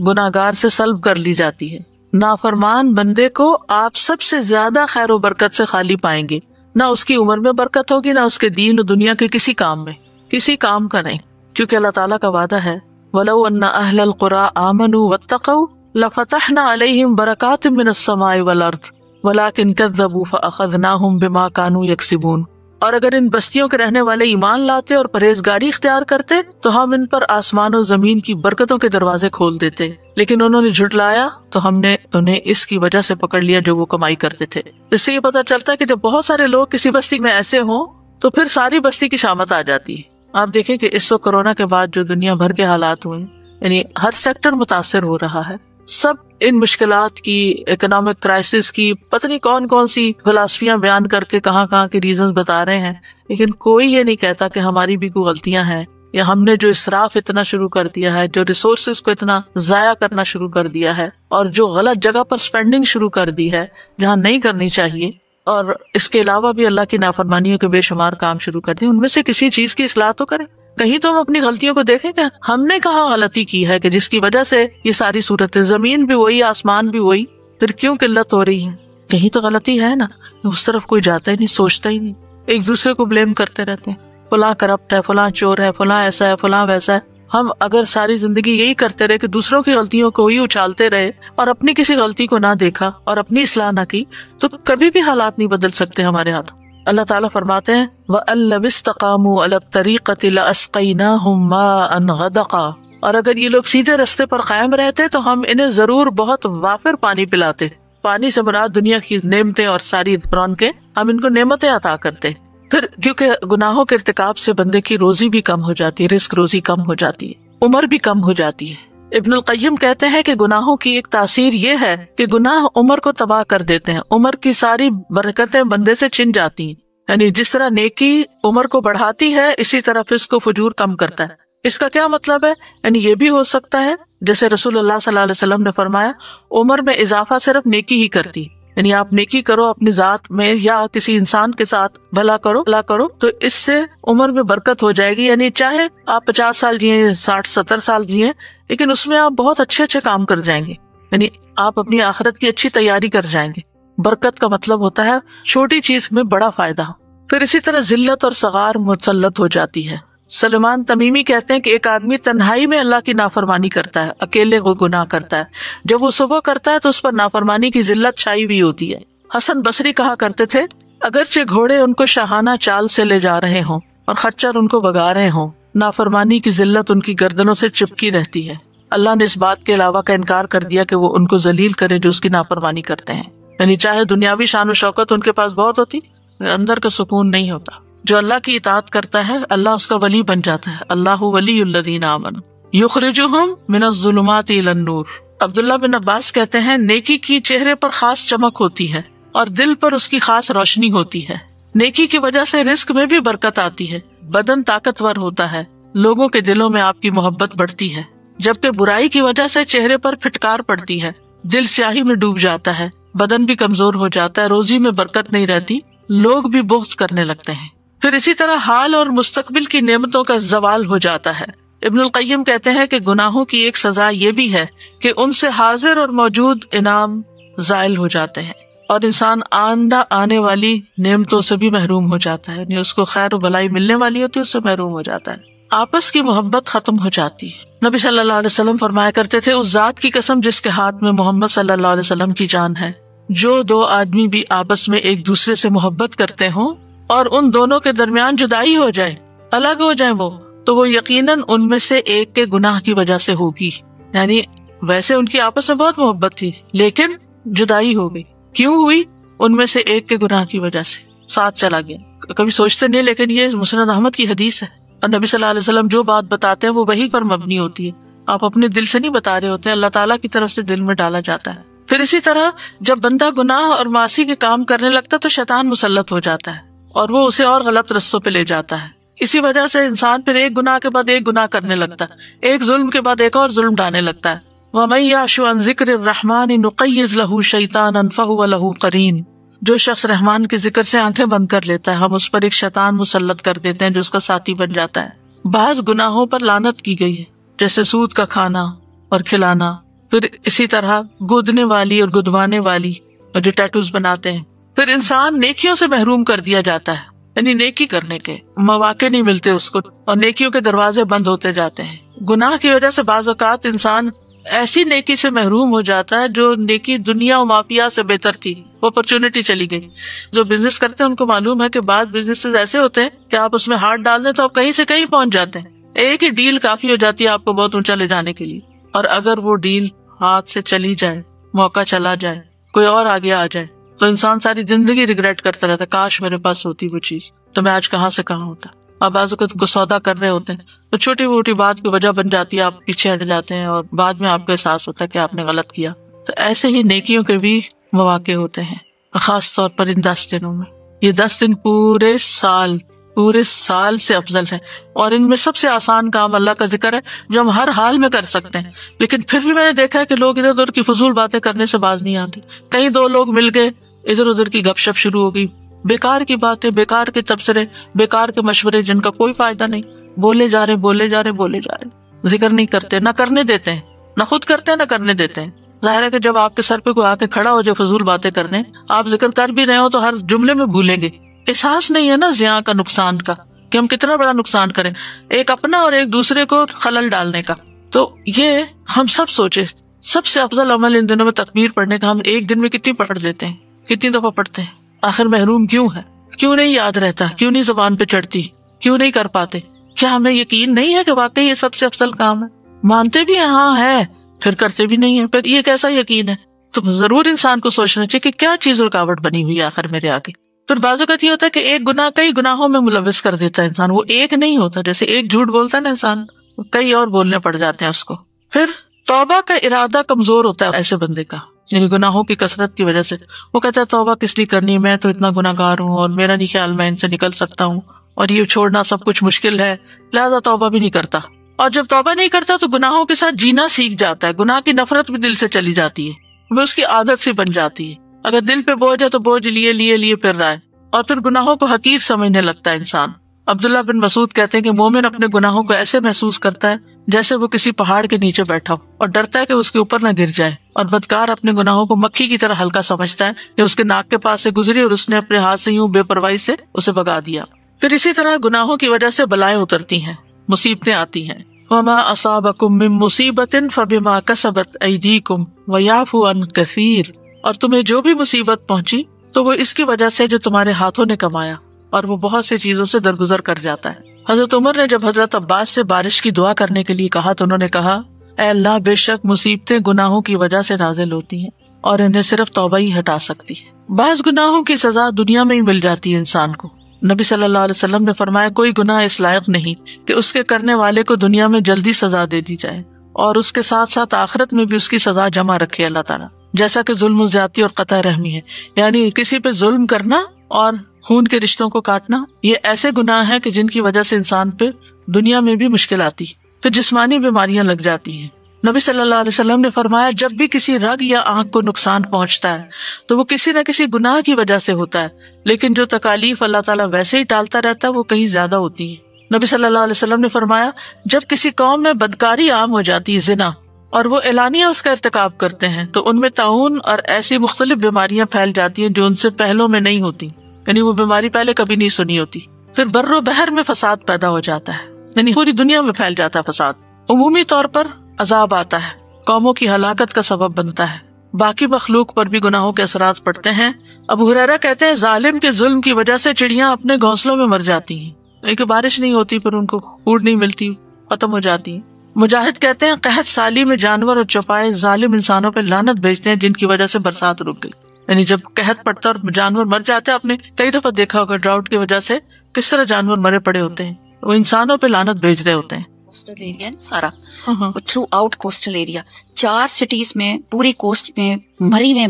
گناہگار سے سلب کر لی جاتی ہے۔ نافرمان بندے کو آپ سب سے زیادہ خیر و برکت سے خالی پائیں گے، نہ اس کی عمر میں برکت ہوگی، نہ اس کے دین و دنیا کے کسی کام میں، کسی کام کا نہیں، کیونکہ اللہ تعالیٰ کا وعدہ ہے وَلَوْ أَنَّ أَهْلَ الْقُرَىٰ آمَنُوا وَاتَّقَوْا لَفَتَحْنَا عَلَيْهِمْ بَرَكَاتٍ مِّنَ السَّمَاءِ وَالْأَرْضِ وَلَٰكِنْ كَذَّبُوا فَأَخَذْنَاهُمْ بِمَا كَانُوا يَكْسِبُونَ۔ اور اگر ان بستیوں کے رہنے والے ایمان لاتے اور پرہیزگاری اختیار کرتے تو ہم ان پر آسمان و زمین کی برکتوں کے دروازے کھول دیتے، لیکن انہوں نے جھٹلایا تو ہم نے انہیں اس کی وجہ سے پکڑ لیا جو وہ کمائی کرتے تھے۔ اس سے یہ پتہ چلتا ہے کہ جب بہت سارے لوگ کسی بستی میں ایسے ہوں تو پھر ساری بستی کی شامت آ جاتی ہے۔ آپ دیکھیں کہ اس وقت کورونا کے بعد جو دنیا بھر کے حالات ہوئے، یعنی ہر سیکٹر متاثر ہو رہا ہے، سب ان مشکلات کی، اکنامک کرائسس کی، پتہ نہیں کون کون سی فلسفیاں بیان کر کے کہاں کہاں کے ریزنز بتا رہے ہیں، لیکن کوئی یہ نہیں کہتا کہ ہماری بھی کوئی غلطیاں ہیں، یا ہم نے جو اسراف اتنا شروع کر دیا ہے، جو ریسورسز کو اتنا ضائع کرنا شروع کر دیا ہے، اور جو غلط جگہ پر سپینڈنگ شروع کر دی ہے جہاں نہیں کرنی چاہیے، اور اس کے علاوہ بھی اللہ کی نافرمانیوں کے بے شمار کام شروع کر دیے، ان میں سے کسی چیز کی اصلاح تو کریں۔ کہیں تو ہم اپنی غلطیوں کو دیکھیں کہ ہم نے کہاں غلطی کی ہے کہ جس کی وجہ سے یہ ساری صورت ہے، زمین بھی وہی، آسمان بھی وہی، پھر کیوں قلت ہو رہی ہے؟ کہیں تو غلطی ہے نا، اس طرف کوئی جاتا ہی نہیں، سوچتا ہی نہیں، ایک دوسرے کو بلیم کرتے رہتے ہیں، فلاں کرپٹ ہے، فلاں چور ہے، فلاں ایسا ہے، فلاں ویسا ہے۔ ہم اگر ساری زندگی یہی کرتے رہے کہ دوسروں کی غلطیوں کو ہی اچھالتے رہے اور اپنی کسی غلطی کو نہ دیکھا اور اپنی اصلاح نہ کی، تو کبھی بھی حالات نہیں بدل سکتے ہمارے ہاتھ۔ اللہ تعالیٰ فرماتے ہیں وَأَن لَوِ اسْتَقَامُوا عَلَى الطَّرِيقَةِ لَأَسْقَيْنَاهُم مَّاءً غَدَقًا، اور اگر یہ لوگ سیدھے رستے پر قائم رہتے تو ہم انہیں ضرور بہت وافر پانی پلاتے۔ پانی سے مراد دنیا کی نعمتیں اور ساری رونقیں، ہم ان کو نعمتیں عطا کرتے۔ پھر کیونکہ گناہوں کے ارتکاب سے بندے کی روزی بھی کم ہو جاتی ہے، رزق روزی کم ہو جاتی ہے، عمر بھی کم ہو جاتی ہے۔ ابن القیم کہتے ہیں کہ گناہوں کی ایک تاثیر یہ ہے کہ گناہ عمر کو تباہ کر دیتے ہیں، عمر کی ساری برکتیں بندے سے چھن جاتی ہیں، یعنی جس طرح نیکی عمر کو بڑھاتی ہے اسی طرح فسق و فجور کم کرتا ہے۔ اس کا کیا مطلب ہے؟ یعنی یہ بھی ہو سکتا ہے جیسے رسول اللہ صلی اللہ علیہ وسلم نے فرمایا عمر میں اضافہ صرف نیکی ہی کرتی، یعنی آپ نیکی کرو اپنی ذات میں یا کسی انسان کے ساتھ، بھلا کرو تو اس سے عمر میں برکت ہو جائے گی، یعنی چاہے آپ 50 سال جیئیں، 60-70 سال جیئیں، لیکن اس میں آپ بہت اچھے اچھے کام کر جائیں گے، یعنی آپ اپنی آخرت کی اچھی تیاری کر جائیں گے۔ برکت کا مطلب ہوتا ہے چھوٹی چیز میں بڑا فائدہ۔ پھر اسی طرح ذلت اور صغار مسلط ہو جاتی ہے۔ سلمان تمیمی کہتے ہیں کہ ایک آدمی تنہائی میں اللہ کی نافرمانی کرتا ہے، اکیلے وہ گناہ کرتا ہے، جب وہ صبح کرتا ہے تو اس پر نافرمانی کی ذلت چھائی ہوئی ہوتی ہے۔ حسن بصری کہا کرتے تھے اگرچہ گھوڑے ان کو شاہانہ چال سے لے جا رہے ہوں اور خچر ان کو بگا رہے ہوں، نافرمانی کی ذلت ان کی گردنوں سے چپکی رہتی ہے۔ اللہ نے اس بات کے علاوہ کا انکار کر دیا کہ وہ ان کو ذلیل کرے جو اس کی نافرمانی کرتے ہیں، یعنی چاہے دنیاوی شان و شوکت ان کے پاس بہت ہوتی، اندر کا سکون نہیں ہوتا۔ جو اللہ کی اطاعت کرتا ہے اللہ اس کا ولی بن جاتا ہے۔ اللہ ولی الذین آمنوا یخرجہم من الظلمات الی النور۔ عبداللہ بن عباس کہتے ہیں نیکی کی چہرے پر خاص چمک ہوتی ہے اور دل پر اس کی خاص روشنی ہوتی ہے۔ نیکی کی وجہ سے رزق میں بھی برکت آتی ہے، بدن طاقتور ہوتا ہے، لوگوں کے دلوں میں آپ کی محبت بڑھتی ہے، جبکہ برائی کی وجہ سے چہرے پر پھٹکار پڑتی ہے، دل سیاہی میں ڈوب جاتا ہے، بدن بھی کمزور ہو جاتا ہے، روزی میں برکت نہیں رہتی، لوگ بھی بغض کرنے لگتے ہیں۔ پھر اسی طرح حال اور مستقبل کی نعمتوں کا زوال ہو جاتا ہے، ابن القیم کہتے ہیں کہ گناہوں کی ایک سزا یہ بھی ہے کہ ان سے حاضر اور موجود انعام زائل ہو جاتے ہیں اور انسان آئندہ آنے والی نعمتوں سے بھی محروم ہو جاتا ہے، یعنی اس کو خیر و بھلائی ملنے والی ہوتی ہے اس سے محروم ہو جاتا ہے، آپس کی محبت ختم ہو جاتی ہے۔ نبی صلی اللہ علیہ وسلم فرمایا کرتے تھے، اس ذات کی قسم جس کے ہاتھ میں محمد صلی اللہ علیہ وسلم کی جان ہے، جو دو آدمی بھی آپس میں ایک دوسرے سے محبت کرتے ہوں اور ان دونوں کے درمیان جدائی ہو جائے، الگ ہو جائیں وہ، تو وہ یقیناً ان میں سے ایک کے گناہ کی وجہ سے ہوگی۔ یعنی ویسے ان کی آپس میں بہت محبت تھی لیکن جدائی ہو گئی، کیوں ہوئی؟ ان میں سے ایک کے گناہ کی وجہ سے ساتھ چلا گیا۔ کبھی سوچتے نہیں، لیکن یہ مسند احمد کی حدیث ہے، اور نبی صلی اللہ علیہ وسلم جو بات بتاتے ہیں وہ وحی پر مبنی ہوتی ہے، آپ اپنے دل سے نہیں بتا رہے ہوتے، اللہ تعالیٰ کی طرف سے دل میں ڈالا جاتا ہے۔ پھر اسی طرح جب بندہ گناہ اور معاصی کے کام کرنے لگتا ہے تو شیطان مسلط ہو جاتا ہے اور وہ اسے اور غلط رستوں پہ لے جاتا ہے۔ اسی وجہ سے انسان پھر ایک گناہ کے بعد ایک گناہ کرنے لگتا ہے، ایک ظلم کے بعد ایک اور ظلم ڈالنے لگتا ہے۔ وَمَن يَعْشُ عَن ذِكْرِ الرَّحْمَنِ نُقَيِّضْ لَهُ شَيْطَانًا فَهُوَ لَهُ قَرِينٌ، جو شخص رحمان کے ذکر سے آنکھیں بند کر لیتا ہے ہم اس پر ایک شیطان مسلط کر دیتے ہیں جو اس کا ساتھی بن جاتا ہے۔ بعض گناہوں پر لعنت کی گئی ہے جیسے سود کا کھانا اور کھلانا، پھر اسی طرح گودنے والی اور گدوانے والی اور جو ٹیٹوز بناتے ہیں۔ پھر انسان نیکیوں سے محروم کر دیا جاتا ہے، یعنی نیکی کرنے کے مواقع نہیں ملتے اس کو اور نیکیوں کے دروازے بند ہوتے جاتے ہیں۔ گناہ کی وجہ سے بعض اوقات انسان ایسی نیکی سے محروم ہو جاتا ہے جو نیکی دنیا و مافیا سے بہتر تھی، وہ اپرچونٹی چلی گئی۔ جو بزنس کرتے ہیں ان کو معلوم ہے کہ بعض بزنس ایسے ہوتے ہیں کہ آپ اس میں ہاتھ ڈال دیں تو آپ کہیں سے کہیں پہنچ جاتے ہیں، ایک ہی ڈیل کافی ہو جاتی ہے آپ کو بہت اونچا لے جانے کے لیے، اور اگر وہ ڈیل ہاتھ سے چلی جائے، موقع چلا جائے، کوئی اور آگے آ جائے تو انسان ساری زندگی ریگریٹ کرتا رہتا ہے، کاش میرے پاس ہوتی وہ چیز تو میں آج کہاں سے کہاں ہوتا۔ آپ بعض اوقات کو سودا کر رہے ہوتے ہیں تو چھوٹی موٹی بات کی وجہ بن جاتی ہے، آپ پیچھے ہٹ جاتے ہیں اور بعد میں آپ کو احساس ہوتا ہے کہ آپ نے غلط کیا۔ تو ایسے ہی نیکیوں کے بھی مواقع ہوتے ہیں، خاص طور پر ان 10 دنوں میں۔ یہ 10 دن پورے سال سے افضل ہے، اور ان میں سب سے آسان کام اللہ کا ذکر ہے جو ہم ہر حال میں کر سکتے ہیں۔ لیکن پھر بھی میں نے دیکھا ہے کہ لوگ ادھر ادھر کی فضول باتیں کرنے سے باز نہیں آتے۔ کہیں 2 لوگ مل گئے، ادھر ادھر کی گپ شپ شروع ہو گئی، بیکار کی باتیں، بیکار کے تبصرے، بیکار کے مشورے جن کا کوئی فائدہ نہیں، بولے جا رہے، ذکر نہیں کرتے، نہ کرنے دیتے ہیں، نہ خود کرتے ہیں نہ کرنے دیتے ہیں۔ ظاہر ہے کہ جب آپ کے سر پہ کوئی آ کے کھڑا ہو جائے فضول باتیں کرنے، آپ ذکر کر بھی رہے ہو تو ہر جملے میں بھولیں گے۔ احساس نہیں ہے نا زیاں کا، نقصان کا، کہ ہم کتنا بڑا نقصان کریں، ایک اپنا اور ایک دوسرے کو خلل ڈالنے کا۔ تو یہ ہم سب سوچے، سب سے افضل عمل ان دنوں میں تکبیر پڑھنے کا۔ ہم ایک دن میں کتنی پڑھ لیتے ہیں، کتنی دفعہ پڑھتے ہیں، آخر محروم کیوں ہے؟ کیوں نہیں یاد رہتا؟ کیوں نہیں زبان پہ چڑھتی؟ کیوں نہیں کر پاتے؟ کیا ہمیں یقین نہیں ہے کہ واقعی یہ سب سے افضل کام ہے؟ مانتے بھی ہیں ہاں ہے، پھر کرتے بھی نہیں ہے، پھر یہ کیسا یقین ہے؟ تو ضرور انسان کو سوچنا چاہیے کہ کیا چیز رکاوٹ بنی ہوئی ہے آخر میرے آگے۔ پھر بعض اوقات یہ ہوتا ہے کہ ایک گناہ کئی گناہوں میں ملوث کر دیتا ہے انسان، وہ ایک نہیں ہوتا، جیسے ایک جھوٹ بولتا ہے نا انسان، کئی اور بولنے پڑ جاتے ہیں اس کو۔ پھر توبہ کا ارادہ کمزور ہوتا ہے ایسے بندے کا، یعنی گناہوں کی کثرت کی وجہ سے وہ کہتا ہے توبہ کس لیے کرنی ہے، میں تو اتنا گناہگار ہوں اور میرا نہیں خیال میں ان سے نکل سکتا ہوں، اور یہ چھوڑنا سب کچھ مشکل ہے، لہذا توبہ بھی نہیں کرتا۔ اور جب توبہ نہیں کرتا تو گناہوں کے ساتھ جینا سیکھ جاتا ہے، گناہ کی نفرت بھی دل سے چلی جاتی ہے، وہ اس کی عادت سی بن جاتی ہے۔ اگر دل پہ بوجھ ہے تو بوجھ لیے پھر رہا ہے، اور پھر گناہوں کو حقیر سمجھنے لگتا ہے انسان۔ عبداللہ بن مسعود کہتے ہیں کہ مومن اپنے گناہوں کو ایسے محسوس کرتا ہے جیسے وہ کسی پہاڑ کے نیچے بیٹھا ہو اور ڈرتا ہے کہ اس کے اوپر نہ گر جائے، اور بدکار اپنے گناہوں کو مکھی کی طرح ہلکا سمجھتا ہے کہ اس کے ناک کے پاس سے گزری اور اس نے اپنے ہاتھ سے یوں بے پرواہی سے اسے بگا دیا۔ پھر اسی طرح گناہوں کی وجہ سے بلائیں اترتی ہیں، مصیبتیں آتی ہیں۔ وما اصابکم من مصیبت فبما کسبت ایدیکم ویعفو عن کثیر، اور تمہیں جو بھی مصیبت پہنچی تو وہ اس کی وجہ سے جو تمہارے ہاتھوں نے کمایا، اور وہ بہت سی چیزوں سے درگزر کر جاتا ہے۔ حضرت عمر نے جب حضرت عباس سے بارش کی دعا کرنے کے لیے کہا تو انہوں نے کہا، اے اللہ، بے شک مصیبتیں گناہوں کی وجہ سے نازل ہوتی ہیں اور انہیں صرف توبہ ہی ہٹا سکتی ہے۔ بعض گناہوں کی سزا دنیا میں ہی مل جاتی ہے انسان کو۔ نبی صلی اللہ علیہ وسلم نے فرمایا، کوئی گناہ اس لائق نہیں کہ اس کے کرنے والے کو دنیا میں جلدی سزا دے دی جائے اور اس کے ساتھ ساتھ آخرت میں بھی اس کی سزا جمع رکھے اللہ تعالیٰ، جیسا کہ ظلم و زیادتی اور قطع رحمی ہے، یعنی کسی پہ ظلم کرنا اور خون کے رشتوں کو کاٹنا، یہ ایسے گناہ ہیں کہ جن کی وجہ سے انسان پہ دنیا میں بھی مشکل آتی، پھر جسمانی بیماریاں لگ جاتی ہیں۔ نبی صلی اللہ علیہ وسلم نے فرمایا، جب بھی کسی رگ یا آنکھ کو نقصان پہنچتا ہے تو وہ کسی نہ کسی گناہ کی وجہ سے ہوتا ہے، لیکن جو تکالیف اللہ تعالیٰ ویسے ہی ٹالتا رہتا ہے وہ کہیں زیادہ ہوتی ہے۔ نبی صلی اللہ علیہ وسلم نے فرمایا جب کسی قوم میں بدکاری عام ہو جاتی ہے، زنا، اور وہ اعلانیہ اس کا ارتکاب کرتے ہیں تو ان میں طاعون اور ایسی مختلف بیماریاں پھیل جاتی ہیں جو ان سے پہلوں میں نہیں ہوتی، یعنی وہ بیماری پہلے کبھی نہیں سنی ہوتی. پھر بر و بحر میں فساد پیدا ہو جاتا ہے، یعنی پوری دنیا میں پھیل جاتا ہے فساد. عمومی طور پر عذاب آتا ہے، قوموں کی ہلاکت کا سبب بنتا ہے، باقی مخلوق پر بھی گناہوں کے اثرات پڑتے ہیں. ابو ہریرہ کہتے ہیں ظالم کے ظلم کی وجہ سے چڑیاں اپنے گھونسلوں میں مر جاتی ہیں، کیونکہ بارش نہیں ہوتی، پھر ان کو فوڈ نہیں ملتی، ختم ہو جاتی ہیں. مجاہد کہتے ہیں قحط سالی میں جانور اور چوپائے ظالم انسانوں پہ لعنت بھیجتے ہیں جن کی وجہ سے برسات رک گئی. یعنی جب قحط پڑتا اور جانور مر جاتے ہیں، آپ نے کئی دفعہ دیکھا ہوگا ڈراؤٹ کی وجہ سے کس طرح جانور مرے پڑے ہوتے ہیں، وہ انسانوں پہ لعنت بھیج رہے ہوتے ہیں. کوسٹل ایریا سارا through out coastal area 4 cities میں پوری کوسٹ میں مری ہوئے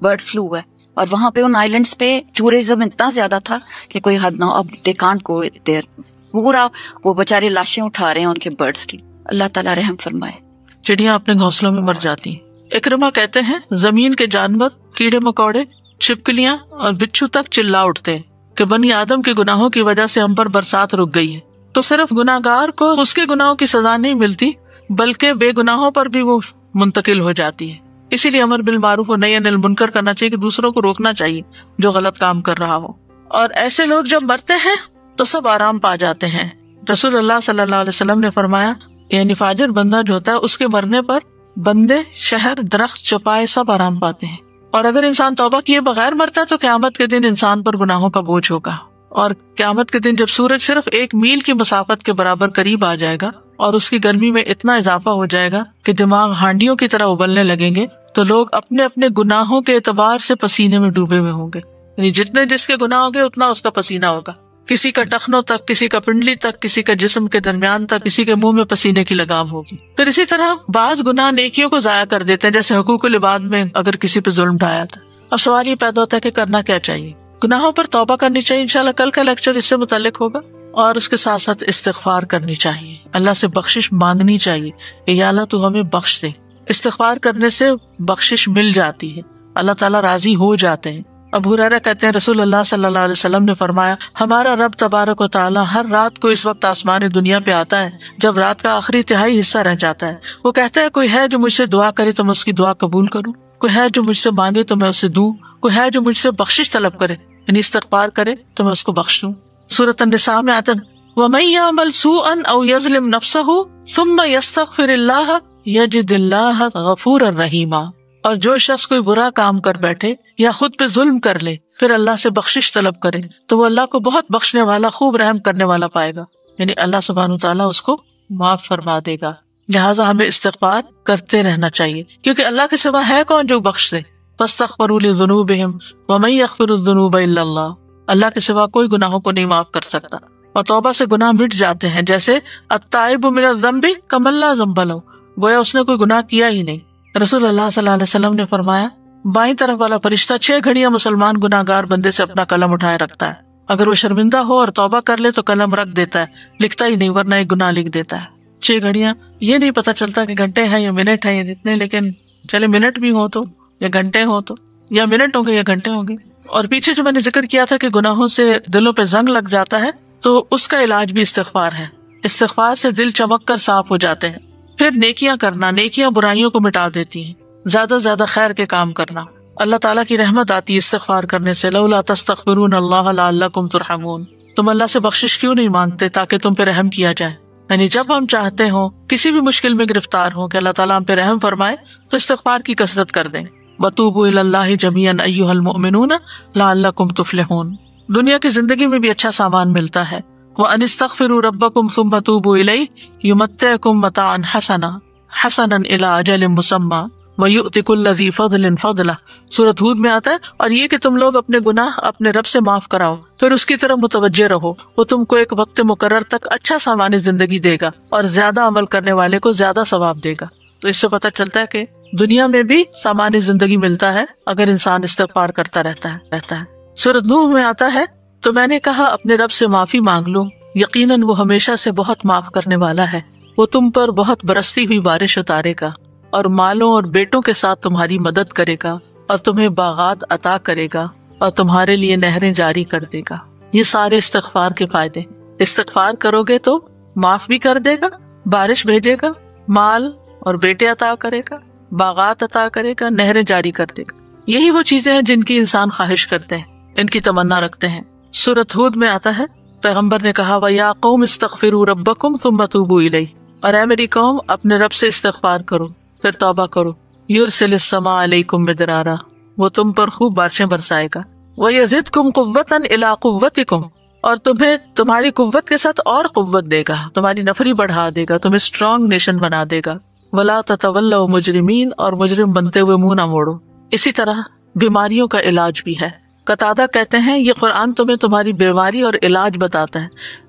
برڈ فلو ہے، اور وہاں پہ ان آئیلینڈس پہ ٹورزم اتنا زیادہ تھا کہ کوئی حد نہ ہو. اب دے کانٹ گو دیر، پورا وہ بےچارے لاشیں اٹھا رہے ہیں ان کے برڈس کی. اللہ تعالیٰ رحم فرمائے. چڑیاں اپنے گھونسلوں میں مر جاتی ہیں. اکرمہ کہتے ہیں زمین کے جانور، کیڑے مکوڑے، چھپکلیاں اور بچھو تک چلا اٹھتے ہیں کہ بنی آدم کے گناہوں کی وجہ سے ہم پر برسات رک گئی ہے. تو صرف گناہگار کو اس کے گناہوں کی سزا نہیں ملتی بلکہ بے گناہوں پر بھی وہ منتقل ہو جاتی ہے. اسی لیے امر بالمعروف و نہی عن المنکر کرنا چاہیے کہ دوسروں کو روکنا چاہیے جو غلط کام کر رہا ہو. اور ایسے لوگ جب مرتے ہیں تو سب آرام پا جاتے ہیں. رسول اللہ صلی اللہ علیہ وسلم نے فرمایا یعنی فاجر بندہ جو ہوتا ہے اس کے مرنے پر بندے، شہر، درخت، چوپائے سب آرام پاتے ہیں. اور اگر انسان توبہ کیے بغیر مرتا ہے تو قیامت کے دن انسان پر گناہوں کا بوجھ ہوگا. اور قیامت کے دن جب سورج صرف 1 میل کی مسافت کے برابر قریب آ جائے گا اور اس کی گرمی میں اتنا اضافہ ہو جائے گا کہ دماغ ہانڈیوں کی طرح ابلنے لگیں گے تو لوگ اپنے اپنے گناہوں کے اعتبار سے پسینے میں ڈوبے ہوئے ہوں گے. یعنی جتنے جس کے گناہ ہوں گے اتنا اس کا پسینہ ہوگا، کسی کا ٹخنوں تک، کسی کا پنڈلی تک، کسی کا جسم کے درمیان تک، کسی کے منہ میں پسینے کی لگام ہوگی. پھر اسی طرح بعض گناہ نیکیوں کو ضائع کر دیتے ہیں، جیسے حقوق العباد میں اگر کسی پہ ظلم ڈھایا تھا. اب سوال یہ پیدا ہوتا ہے کہ کرنا کیا چاہیے. گناہوں پر توبہ کرنی چاہیے، انشاءاللہ کل کا لیکچر اس سے متعلق ہوگا. اور اس کے ساتھ ساتھ استغفار کرنی چاہیے، اللہ سے بخشش مانگنی چاہیے کہ یا اللہ تو ہمیں بخش دے. استغفار کرنے سے بخشش مل جاتی ہے، اللہ تعالیٰ راضی ہو جاتے ہیں. ابو ہریرہ کہتے ہیں رسول اللہ صلی اللہ علیہ وسلم نے فرمایا ہمارا رب تبارک و تعالیٰ ہر رات کو اس وقت آسمان دنیا پہ آتا ہے جب رات کا آخری تہائی حصہ رہ جاتا ہے. وہ کہتا ہے کوئی ہے جو مجھ سے دعا کرے تو میں اس کی دعا قبول کروں، کوئی ہے جو مجھ سے مانگے تو میں اسے دوں، کوئی ہے جو مجھ سے بخشش طلب کرے یعنی استغفار کرے تو میں اس کو بخش دوں. سورۃ النساء میں آتا ہے وَمَن يَعْمَلْ سُوءًا أَوْ يَظْلِمْ نَفْسَهُ ثُمَّ يَسْتَغْفِرِ اللَّهَ يَجِدِ اللَّهَ غَفُورًا رَحِيمًا. اور جو شخص کوئی برا کام کر بیٹھے یا خود پہ ظلم کر لے پھر اللہ سے بخشش طلب کرے تو وہ اللہ کو بہت بخشنے والا، خوب رحم کرنے والا پائے گا. یعنی اللہ سبحانہ تعالیٰ اس کو معاف فرما دے گا. لہٰذا ہمیں استغفار کرتے رہنا چاہیے کیونکہ اللہ کے سوا ہے کون جو بخش دے. فاستغفروا لذنوبہم ومن یغفر الذنوب الا اللہ. اللہ کے سوا کوئی گناہوں کو نہیں معاف کر سکتا. اور توبہ سے گناہ مٹ جاتے ہیں، جیسے التائب من الذنب کمن لا ذنب لہ، گویا اس نے کوئی گناہ کیا ہی نہیں. رسول اللہ صلی اللہ علیہ وسلم نے فرمایا بائیں طرف والا فرشتہ 6 گھڑیاں مسلمان گناہگار بندے سے اپنا قلم اٹھائے رکھتا ہے. اگر وہ شرمندہ ہو اور توبہ کر لے تو قلم رکھ دیتا ہے، لکھتا ہی نہیں، ورنہ ایک گناہ لکھ دیتا ہے. 6 گھڑیاں، یہ نہیں پتا چلتا کہ گھنٹے ہیں یا منٹ ہیں یا جتنے، لیکن چلے منٹ بھی ہو تو یا گھنٹے ہو تو، یا منٹ ہوں گے یا گھنٹے ہوں گے. اور پیچھے جو میں نے ذکر کیا تھا کہ گناہوں سے دلوں پہ زنگ لگ جاتا ہے تو اس کا علاج بھی استغفار ہے. استغفار سے دل چمک کر صاف ہو جاتے ہیں. پھر نیکیاں کرنا، نیکیاں برائیوں کو مٹا دیتی ہیں. زیادہ سے زیادہ خیر کے کام کرنا، اللہ تعالیٰ کی رحمت آتی ہے استغفار کرنے سے. لولا تستغفرون اللہ لعلکم ترحمون. تم اللہ سے بخشش کیوں نہیں مانگتے تاکہ تم پہ رحم کیا جائے. یعنی جب ہم چاہتے ہوں کسی بھی مشکل میں گرفتار ہوں کہ اللہ تعالیٰ ہم پہ رحم فرمائے تو استغفار کی کثرت کر دیں. وَتُوبُوا إِلَى اللَّهِ جَمِيعًا أَيُّهَا الْمُؤْمِنُونَ لَعَلَّكُمْ تُفْلِحُونَ. دنیا کی زندگی میں بھی اچھا سامان ملتا ہے. وَأَنِ اسْتَغْفِرُوا رَبَّكُمْ ثُمَّ تُوبُوا إِلَيْهِ يُمَتِّعْكُمْ مَتَاعًا حَسَنًا إِلَى أَجَلٍ مُّسَمًّى وَيُؤْتِ كُلَّ ذِي فَضْلٍ فَضْلَهُ. سورۃ ہود میں آتا ہے اور یہ کہ تم لوگ اپنے گناہ اپنے رب سے معاف کراؤ، پھر اس کی طرف متوجہ رہو، وہ تم کو ایک وقت مقرر تک اچھا سامان زندگی دے گا اور زیادہ عمل کرنے والے کو زیادہ ثواب دے گا. تو اس سے پتہ چلتا ہے کہ دنیا میں بھی سامان زندگی ملتا ہے اگر انسان استغفار کرتا رہتا ہے. سورۃ نوح میں آتا ہے تو میں نے کہا اپنے رب سے معافی مانگ لو، یقیناً وہ ہمیشہ سے بہت معاف کرنے والا ہے، وہ تم پر بہت برستی ہوئی بارش اتارے گا اور مالوں اور بیٹوں کے ساتھ تمہاری مدد کرے گا اور تمہیں باغات عطا کرے گا اور تمہارے لیے نہریں جاری کر دے گا. یہ سارے استغفار کے فائدے. استغفار کرو گے تو معاف بھی کر دے گا، بارش بھیجے گا، مال اور بیٹے عطا کرے گا، باغات عطا کرے گا، نہریں جاری کر دے گا۔ یہی وہ چیزیں ہیں جن کی انسان خواہش کرتے ہیں، ان کی تمنا رکھتے ہیں۔ سورۃ ہود میں آتا ہے، پیغمبر نے کہا وَيَا قَوْمِ اسْتَغْفِرُوا رَبَّكُمْ ثُمَّ تُوبُوا إِلَيْهِ، اور اے میری قوم اپنے رب سے استغفار کرو پھر توبہ کرو۔ يُرْسِلِ السَّمَاءَ عَلَيْكُمْ مِدْرَارًا، وہ تم پر خوب بارشیں برسائے گا۔ وَيَزِدْكُمْ قُوَّةً إِلَىٰ قُوَّتِكُمْ، اور تمہیں تمہاری قوت کے ساتھ اور قوت دے گا، تمہاری نفری بڑھا دے گا، تمہیں اسٹرانگ نیشن بنا دے گا۔ وَلَا تَتَوَلَّوْا مُجْرِمِينَ، اور مجرم بنتے ہوئے منہ نہ موڑو۔ اسی طرح بیماریوں کا علاج بھی ہے۔ قتادہ کہتے ہیں یہ قرآن تمہیں تمہاری بیماری اور علاج بتاتا ہے،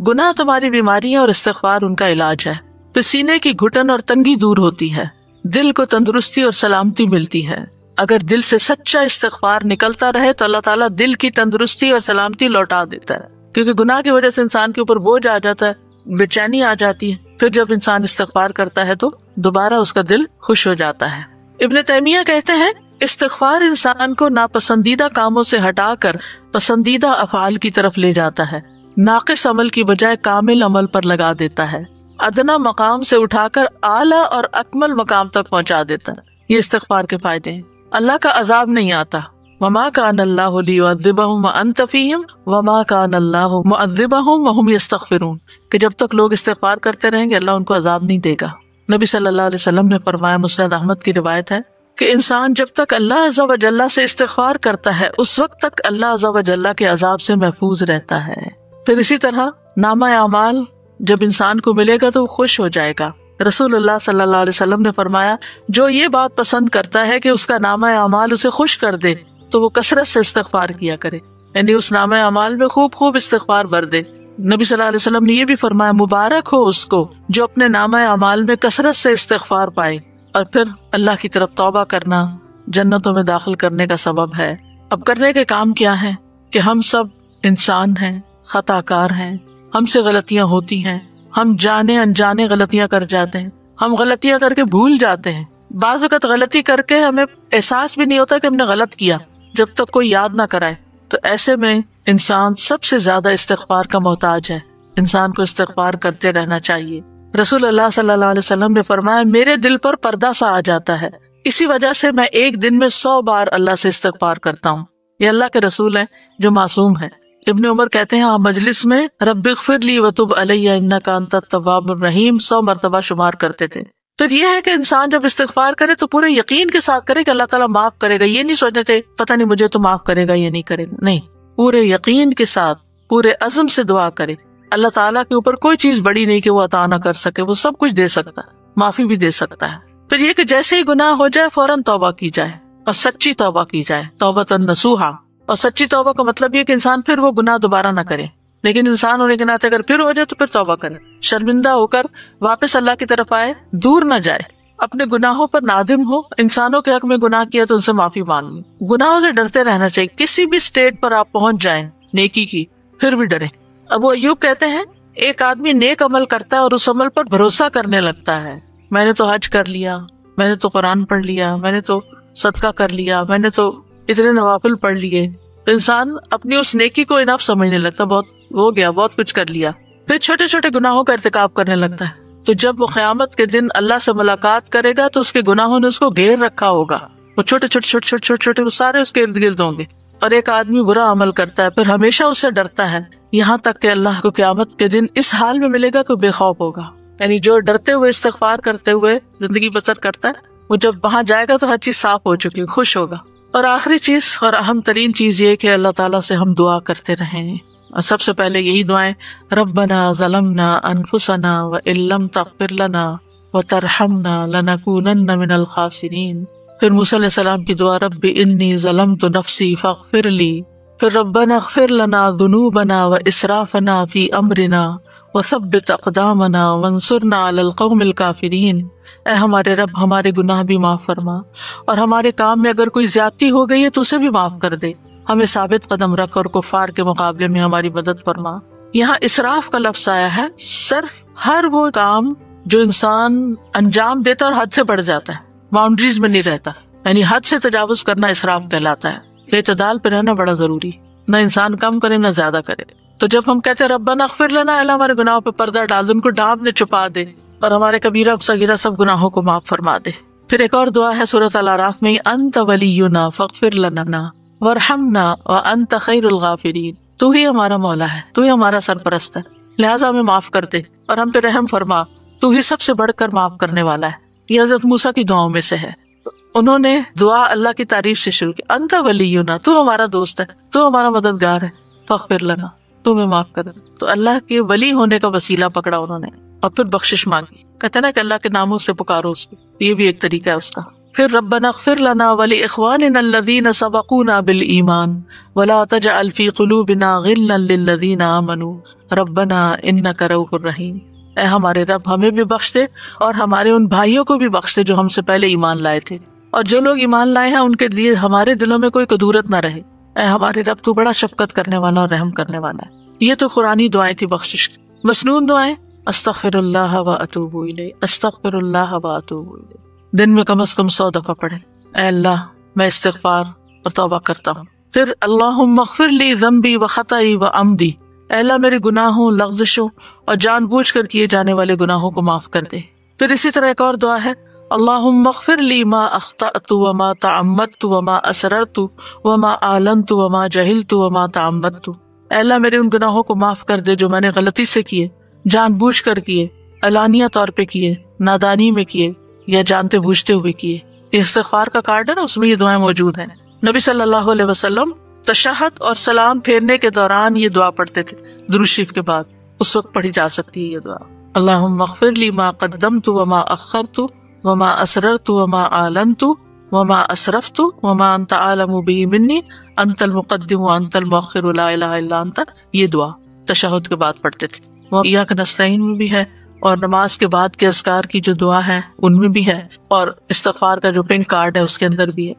گناہ تمہاری بیماری ہے اور استغفار ان کا علاج ہے۔ پھر سینے کی گھٹن اور تنگی دور ہوتی ہے، دل کو تندرستی اور سلامتی ملتی ہے۔ اگر دل سے سچا استغفار نکلتا رہے تو اللہ تعالیٰ دل کی تندرستی اور سلامتی لوٹا دیتا ہے، کیونکہ گناہ کی وجہ سے انسان کے اوپر بوجھ آ جاتا ہے، بے چینی آ جاتی ہے۔ پھر جب انسان استغفار کرتا ہے تو دوبارہ اس کا دل خوش ہو جاتا ہے۔ ابن تیمیہ کہتے ہیں استغفار انسان کو ناپسندیدہ کاموں سے ہٹا کر پسندیدہ افعال کی طرف لے جاتا ہے، ناقص عمل کی بجائے کامل عمل پر لگا دیتا ہے، ادنا مقام سے اٹھا کر اعلیٰ اور اکمل مقام تک پہنچا دیتا ہے۔ یہ استغفار کے فائدے ہیں۔ اللہ کا عذاب نہیں آتا، وما کان اللہ لیعذبہم وانت فیہم وما کان اللہ معذبہم وہم یستغفرون، کہ جب تک لوگ استغفار کرتے رہیں گے اللہ ان کو عذاب نہیں دے گا۔ نبی صلی اللہ علیہ وسلم نے فرمایا، مسند احمد کی روایت ہے کہ انسان جب تک اللہ عز و جل سے استغفار کرتا ہے اس وقت تک اللہ عز و جل کے عذاب سے محفوظ رہتا ہے۔ پھر اسی طرح نامہ اعمال جب انسان کو ملے گا تو وہ خوش ہو جائے گا۔ رسول اللہ صلی اللہ علیہ وسلم نے فرمایا جو یہ بات پسند کرتا ہے کہ اس کا نامہ اعمال اسے خوش کر دے تو وہ کثرت سے استغفار کیا کرے، یعنی اس نامہ اعمال میں خوب خوب استغفار بھر دے۔ نبی صلی اللہ علیہ وسلم نے یہ بھی فرمایا مبارک ہو اس کو جو اپنے نامہ اعمال میں کثرت سے استغفار پائے، اور پھر اللہ کی طرف توبہ کرنا جنتوں میں داخل کرنے کا سبب ہے۔ اب کرنے کے کام کیا ہے کہ ہم سب انسان ہیں، خطا کار ہیں، ہم سے غلطیاں ہوتی ہیں، ہم جانے انجانے غلطیاں کر جاتے ہیں، ہم غلطیاں کر کے بھول جاتے ہیں، بعض اوقات غلطی کر کے ہمیں احساس بھی نہیں ہوتا کہ ہم نے غلط کیا جب تک کوئی یاد نہ کرائے۔ تو ایسے میں انسان سب سے زیادہ استغفار کا محتاج ہے، انسان کو استغفار کرتے رہنا چاہیے۔ رسول اللہ صلی اللہ علیہ وسلم نے فرمایا میرے دل پر پردہ سا آ جاتا ہے، اسی وجہ سے میں ایک دن میں 100 بار اللہ سے استغفار کرتا ہوں۔ یہ اللہ کے رسول ہیں جو معصوم ہیں۔ ابن عمر کہتے ہیں مجلس میں رب اغفر لی وتب علی انک انت التواب الرحیم 100 مرتبہ شمار کرتے تھے۔ پھر یہ ہے کہ انسان جب استغفار کرے تو پورے یقین کے ساتھ کرے کہ اللہ تعالیٰ معاف کرے گا، یہ نہیں سوچنے تھے پتہ نہیں مجھے تو معاف کرے گا یا نہیں کرے گا، نہیں، پورے یقین کے ساتھ پورے عزم سے دعا کرے۔ اللہ تعالیٰ کے اوپر کوئی چیز بڑی نہیں کہ وہ عطا نہ کر سکے، وہ سب کچھ دے سکتا ہے، معافی بھی دے سکتا ہے۔ پھر یہ کہ جیسے ہی گناہ ہو جائے فوراً توبہ کی جائے اور سچی توبہ کی جائے، توبۃ نصوحا۔ اور سچی توبہ کا مطلب یہ کہ انسان پھر وہ گناہ دوبارہ نہ کرے، لیکن انسان ہونے کے ناطے اگر پھر ہو جائے تو پھر توبہ کرے، شرمندہ ہو کر واپس اللہ کی طرف آئے، دور نہ جائے، اپنے گناہوں پر نادم ہو۔ انسانوں کے حق میں گناہ کیا تو ان سے معافی مانگی، گناہوں سے ڈرتے رہنا چاہیے۔ کسی بھی سٹیج پر آپ پہنچ جائیں نیکی کی پھر بھی ڈرے۔ ابو ایوب کہتے ہیں ایک آدمی نیک عمل کرتا ہے اور اس عمل پر بھروسہ کرنے لگتا ہے، میں نے تو حج کر لیا، میں نے تو قرآن پڑھ لیا، میں نے تو صدقہ کر لیا، میں نے تو اتنے نوافل پڑھ لیے، تو انسان اپنی اس نیکی کو انف سمجھنے لگتا، بہت ہو گیا، بہت کچھ کر لیا۔ پھر چھوٹے چھوٹے گناہوں کا ارتکاب کرنے لگتا ہے، تو جب وہ قیامت کے دن اللہ سے ملاقات کرے گا تو اس کے گناہوں نے اس کو گھیر رکھا ہوگا، وہ چھوٹے چھوٹے چھوٹے چھوٹے چھوٹے چھوٹے وہ سارے اس کے ارد گرد ہوں گے۔ اور ایک آدمی برا عمل کرتا ہے پھر ہمیشہ اس سے ڈرتا ہے، یہاں تک کہ اللہ کو قیامت کے دن اس حال میں ملے گا کہ بے خوف ہوگا۔ یعنی جو ڈرتے ہوئے استغفار کرتے ہوئے زندگی بسر کرتا ہے وہ جب وہاں جائے گا تو ہر چیز صاف ہو چکی، خوش ہوگا۔ اور آخری چیز اور اہم ترین چیز یہ کہ اللہ تعالیٰ سے ہم دعا کرتے رہیں، اور سب سے پہلے یہی دعائیں ربنا ظلمنا انفسنا وان لم تغفر لنا وترحمنا لنکونن من الخاسرین۔ پھر موسیٰ علیہ السلام کی دعا رب انی ظلمت نفسی فاغفر لی۔ پھر ربنا اغفر لنا ذنوبنا واسرافنا فی امرنا وثبت اقدامنا وانصرنا علی القوم الکافرین۔ اے ہمارے رب ہمارے گناہ بھی معاف فرما، اور ہمارے کام میں اگر کوئی زیادتی ہو گئی ہے تو اسے بھی معاف کر دے، ہمیں ثابت قدم رکھ اور کفار کے مقابلے میں ہماری مدد فرما۔ یہاں اسراف کا لفظ آیا ہے، صرف ہر وہ کام جو انسان انجام دیتا اور حد سے بڑھ جاتا ہے، باؤنڈریز میں نہیں رہتا، یعنی حد سے تجاوز کرنا اسراف کہلاتا ہے۔ اعتدال پہ رہنا بڑا ضروری، نہ انسان کم کرے نہ زیادہ کرے۔ تو جب ہم کہتے ہیں ربنا اغفر لنا، اللہ ہمارے گناہوں پہ پردہ ڈال دے، ان کو ڈانپ دے، چھپا دے، اور ہمارے کبیرہ صغیرہ سب گناہوں کو معاف فرما دے۔ پھر ایک اور دعا ہے سورۃ الاعراف میں، انت ولینا فاغفر لنا وارحمنا وانت خیر الغافرین، تو ہی ہمارا مولا ہے، تو ہی ہمارا سرپرست ہے، لہٰذا ہمیں معاف کر دے اور ہم پہ رحم فرما، تو ہی سب سے بڑھ کر معاف کرنے والا ہے۔ یہ حضرت موسیٰ کی دعاؤں میں سے ہے۔ انہوں نے دعا اللہ کی تعریف سے شروع کی، انت ولینا، تو ہمارا دوست ہے، تو ہمارا مددگار ہے، فاغفر لنا، تو ہمیں معاف کر دے۔ تو اللہ کے ولی ہونے کا وسیلہ پکڑا انہوں نے، اور پھر بخشش مانگی۔ کہتے ہیں نا کہ اللہ کے ناموں سے پکارو اس کو، یہ بھی ایک طریقہ ہے اس کا۔ پھر ربنا اغفر لنا ولاخواننا الذین سبقونا بالایمان ولا تجعل فی قلوبنا غلا للذین آمنوا ربنا انک رؤوف رحیم، اے ہمارے رب ہمیں بھی بخش دے اور ہمارے ان بھائیوں کو بھی بخش دے جو ہم سے پہلے ایمان لائے تھے، اور جو لوگ ایمان لائے ہیں ان کے لیے ہمارے دلوں میں کوئی کدورت نہ رہے، اے ہمارے رب تو بڑا شفقت کرنے والا اور رحم کرنے والا ہے۔ یہ تو قرآنی دعائیں تھی بخشش کی۔ مسنون دعائیں، استغفر اللہ و اتوب الیہ، استغفر اللہ و اتوب الیہ، دن میں کم از کم 100 دفعہ پڑھیں، اے اللہ میں استغفار اور توبہ کرتا ہوں۔ پھر اللہم اغفر لی ذنبی و خطئی و عمدی، اے اللہ میرے گناہوں، لغزشوں اور جان بوجھ کر کیے جانے والے گناہوں کو معاف کر دے۔ پھر اسی طرح ایک اور دعا ہے، اللہم اغفر لی ما اخطأت وما تعمدت وما اسررت وما اعلنت وما جہلت وما تعمدت، اے اللہ میرے ان گناہوں کو معاف کر دے جو میں نے غلطی سے کیے، جان بوجھ کر کیے، علانیہ طور پہ کیے، نادانی میں کیے یا جانتے بوجھتے ہوئے کیے۔ یہ استغفار کا کارڈ ہے نا، اس میں یہ دعائیں موجود ہیں۔ نبی صلی اللہ علیہ وسلم تشہد اور سلام پھیرنے کے دوران یہ دعا پڑھتے تھے، درود شریف کے بعد، اس وقت پڑھی جا سکتی ہے یہ دعا۔ اللہم اغفر لی ما قدمت وما اخرت وما اسررت وما اعلنت وما اسرفت وما انت عالم به منی انت المقدم وانت المؤخر لا الہ الا انت، یہ دعا تشہد کے بعد پڑھتے تھے۔ ایاک نستعین میں بھی ہے، اور نماز کے بعد کے اذکار کی جو دعا ہے ان میں بھی ہے، اور استغفار کا جو پنک کارڈ ہے اس کے اندر بھی ہے۔